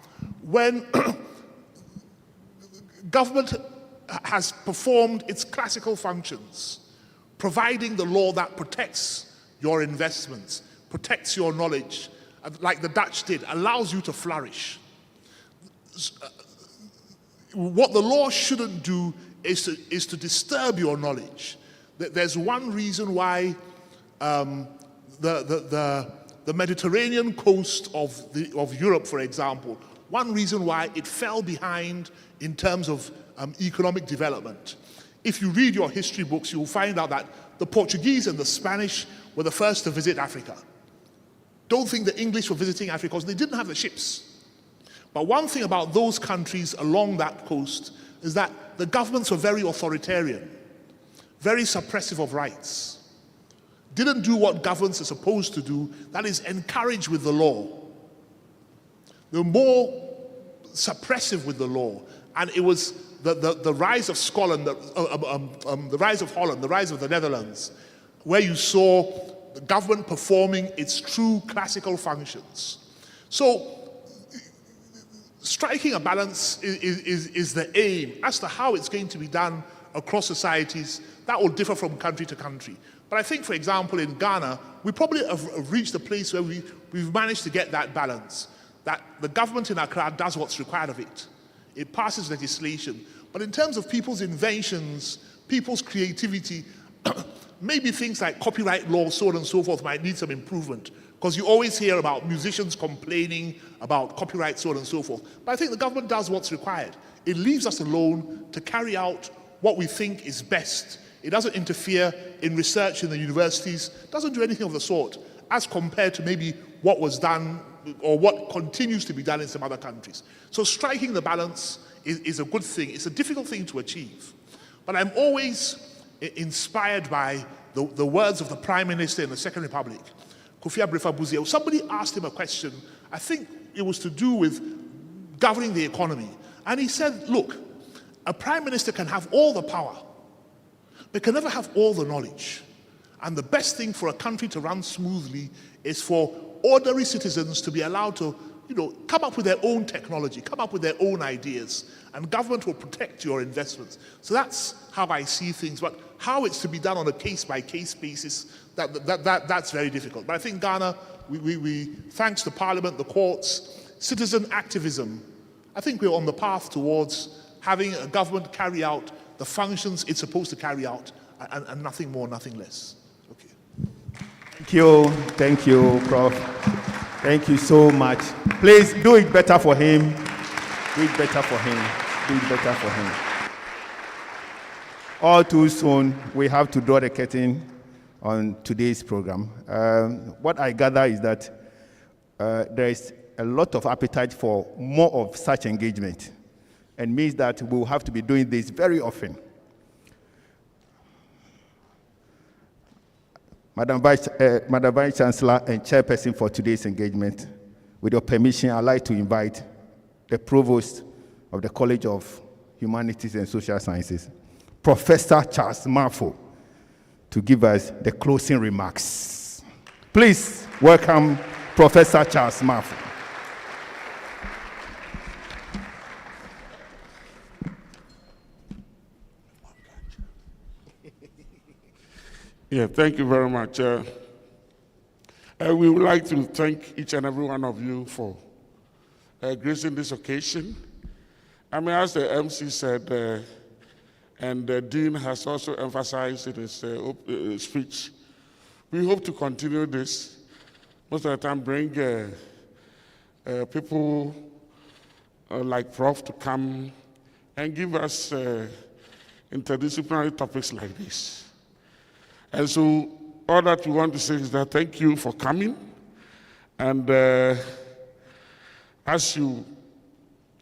when government has performed its classical functions, providing the law that protects your investments, protects your knowledge, like the Dutch did, allows you to flourish. What the law shouldn't do is to disturb your knowledge. There's one reason why the Mediterranean coast of Europe, for example, one reason why it fell behind in terms of economic development. If you read your history books, you'll find out that the Portuguese and the Spanish were the first to visit Africa. Don't think the English were visiting Africa because they didn't have the ships. But one thing about those countries along that coast is that the governments were very authoritarian, very suppressive of rights, didn't do what governments are supposed to do, that is, encourage with the law. They were more suppressive with the law, and it was the rise of Scotland, the rise of Holland, the rise of the Netherlands, where you saw the government performing its true classical functions. So, striking a balance is the aim. As to how it's going to be done across societies, that will differ from country to country. But I think, for example, in Ghana, we probably have reached a place where we've managed to get that balance, that the government in Accra does what's required of it. It passes legislation. But in terms of people's inventions, people's creativity, maybe things like copyright law, so on and so forth, might need some improvement. Because you always hear about musicians complaining about copyright, so on and so forth. But I think the government does what's required. It leaves us alone to carry out what we think is best. It doesn't interfere in research in the universities, doesn't do anything of the sort, as compared to maybe what was done or what continues to be done in some other countries. So striking the balance is a good thing. It's a difficult thing to achieve. But I'm always inspired by the words of the Prime Minister in the Second Republic, Kofi Abrefa-Buzier. Somebody asked him a question, I think it was to do with governing the economy. And he said, look, a Prime Minister can have all the power, but can never have all the knowledge. And the best thing for a country to run smoothly is for ordinary citizens to be allowed to, come up with their own technology, come up with their own ideas, and government will protect your investments. So that's how I see things. But how it's to be done on a case-by-case basis, that's very difficult. But I think Ghana, we thanks to Parliament, the courts, citizen activism, I think we're on the path towards having a government carry out the functions it's supposed to carry out, and nothing more, nothing less. Okay. Thank you, Prof. Thank you so much. Please do it better for him. Do it better for him. Do it better for him. All too soon, we have to draw the curtain on today's program. What I gather is that there is a lot of appetite for more of such engagement, and means that we'll have to be doing this very often. Madam Vice Chancellor and Chairperson for today's engagement, with your permission, I'd like to invite the Provost of the College of Humanities and Social Sciences, Professor Charles Marfo, to give us the closing remarks. Please welcome Professor Charles Marfo. Yeah, thank you very much. We would like to thank each and every one of you for gracing this occasion. I mean, as the MC said, and the Dean has also emphasized in his speech, we hope to continue this. Most of the time, bring people like Prof to come and give us interdisciplinary topics like this. And so all that we want to say is that thank you for coming. And as you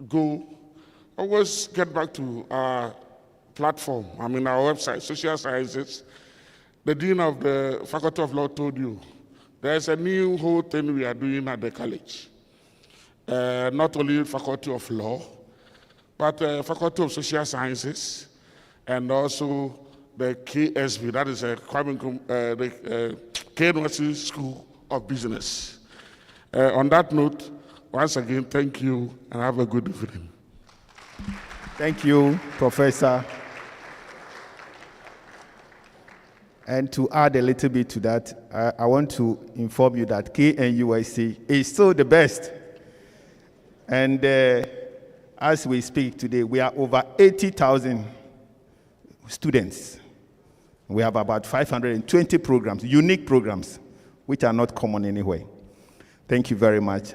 go, always get back to our platform, our website, Social Sciences. The Dean of the Faculty of Law told you, there's a new whole thing we are doing at the college. Not only Faculty of Law, but Faculty of Social Sciences and also the KSB, that is the KNUST School of Business. On that note, once again, thank you and have a good evening. Thank you, Professor. And to add a little bit to that, I want to inform you that KNUST is still the best. And as we speak today, we are over 80,000 students. We have about 520 programs, unique programs, which are not common anywhere. Thank you very much.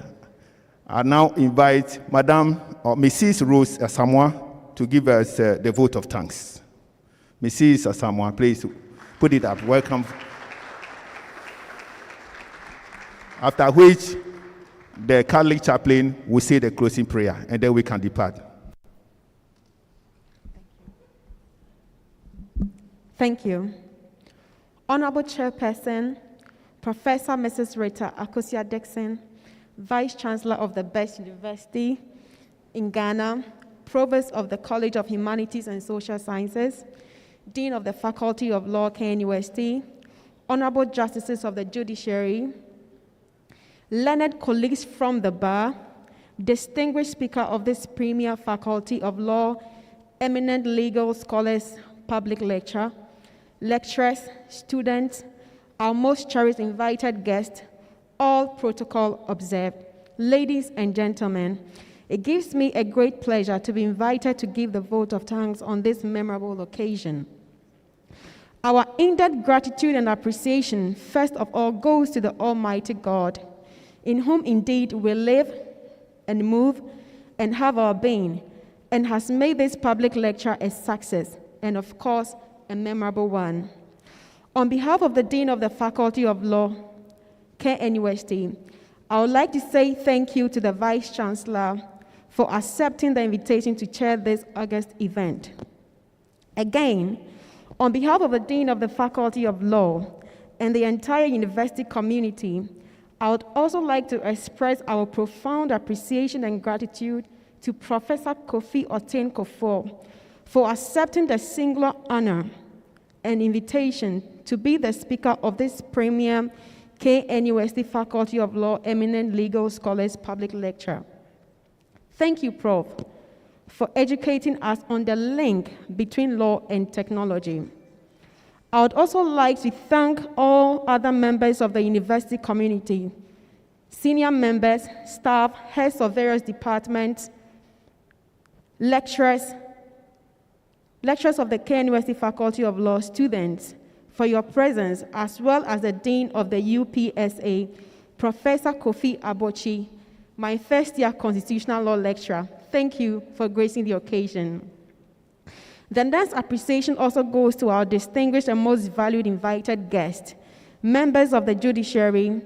I now invite Madam or Mrs. Rose Asamoah to give us the vote of thanks. Mrs. Asamoah, please put it up. Welcome. After which, the Catholic chaplain will say the closing prayer, and then we can depart. Thank you. Honorable Chairperson, Professor Mrs. Rita Akosia-Dixon, Vice Chancellor of the best university in Ghana, Provost of the College of Humanities and Social Sciences, Dean of the Faculty of Law, KNUST, Honorable Justices of the Judiciary, learned colleagues from the bar, distinguished speaker of this premier faculty of law, eminent legal scholars, public lecture, lecturers, students, our most cherished invited guests, all protocol observed. Ladies and gentlemen, it gives me a great pleasure to be invited to give the vote of thanks on this memorable occasion. Our in-depth gratitude and appreciation, first of all, goes to the Almighty God, in whom indeed we live and move and have our being, and has made this public lecture a success, and of course, a memorable one. On behalf of the Dean of the Faculty of Law, KNUST, I would like to say thank you to the Vice Chancellor for accepting the invitation to chair this August event. Again, on behalf of the Dean of the Faculty of Law and the entire university community, I would also like to express our profound appreciation and gratitude to Professor Kofi Oten-Kofor for accepting the singular honor and invitation to be the speaker of this premier KNUST Faculty of Law Eminent Legal Scholars Public Lecture. Thank you, Prof, for educating us on the link between law and technology. I would also like to thank all other members of the university community, senior members, staff, heads of various departments, lecturers of the KNUST Faculty of Law, students, for your presence, as well as the Dean of the UPSA, Professor Kofi Abochi, my first-year constitutional law lecturer. Thank you for gracing the occasion. The next appreciation also goes to our distinguished and most valued invited guests, members of the judiciary,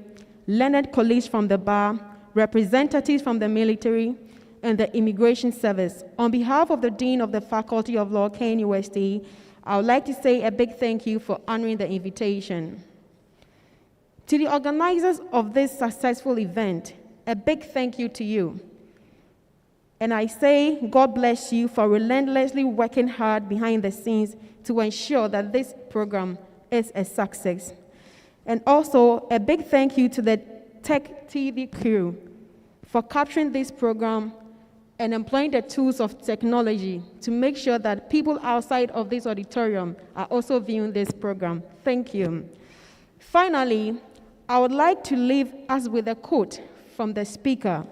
learned colleagues from the bar, representatives from the military, and the immigration service. On behalf of the Dean of the Faculty of Law, KNUST, I would like to say a big thank you for honoring the invitation. To the organizers of this successful event, a big thank you to you. And I say, God bless you for relentlessly working hard behind the scenes to ensure that this program is a success. And also, a big thank you to the Tech TV crew for capturing this program and employing the tools of technology to make sure that people outside of this auditorium are also viewing this program. Thank you. Finally, I would like to leave us with a quote from the speaker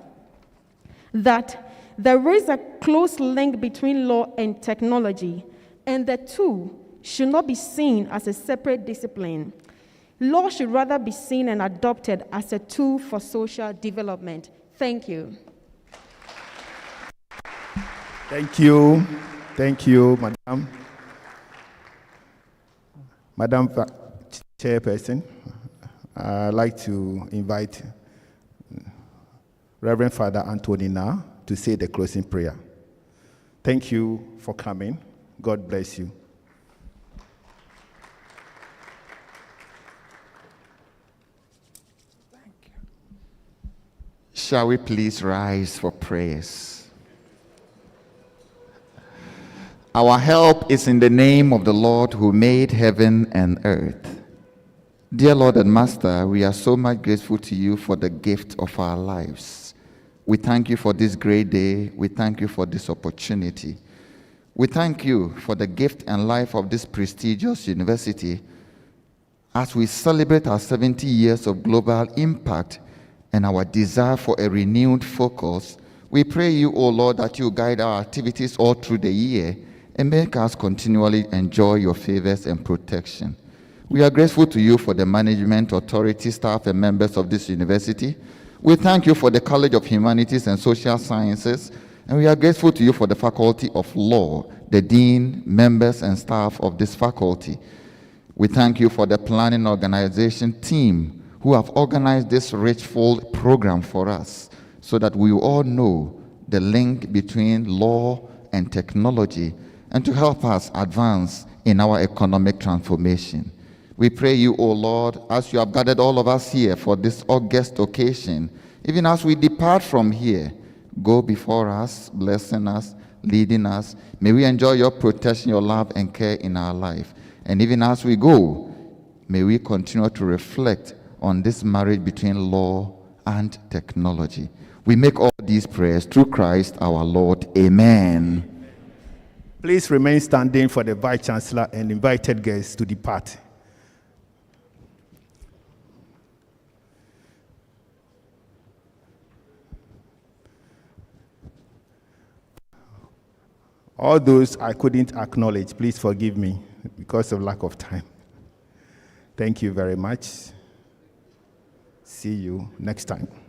that there is a close link between law and technology, and the two should not be seen as a separate discipline. Law should rather be seen and adopted as a tool for social development. Thank you. Thank you. Thank you, Madam. Madam Chairperson, I'd like to invite Reverend Father Anthony now to say the closing prayer. Thank you for coming. God bless you. Thank you. Shall we please rise for prayers? Our help is in the name of the Lord who made heaven and earth. Dear Lord and Master, we are so much grateful to you for the gift of our lives. We thank you for this great day. We thank you for this opportunity. We thank you for the gift and life of this prestigious university as we celebrate our 70 years of global impact and our desire for a renewed focus. We pray you, O Lord, that you guide our activities all through the year and make us continually enjoy your favors and protection. We are grateful to you for the management, authority, staff, and members of this university. We thank you for the College of Humanities and Social Sciences, and we are grateful to you for the Faculty of Law, the dean, members, and staff of this faculty. We thank you for the planning organization team who have organized this rich, full program for us so that we all know the link between law and technology and to help us advance in our economic transformation. We pray you, O Lord, as you have gathered all of us here for this august occasion, even as we depart from here, go before us, blessing us, leading us. May we enjoy your protection, your love, and care in our life. And even as we go, may we continue to reflect on this marriage between law and technology. We make all these prayers through Christ our Lord. Amen. Please remain standing for the Vice Chancellor and invited guests to depart. All those I couldn't acknowledge, please forgive me because of lack of time. Thank you very much. See you next time.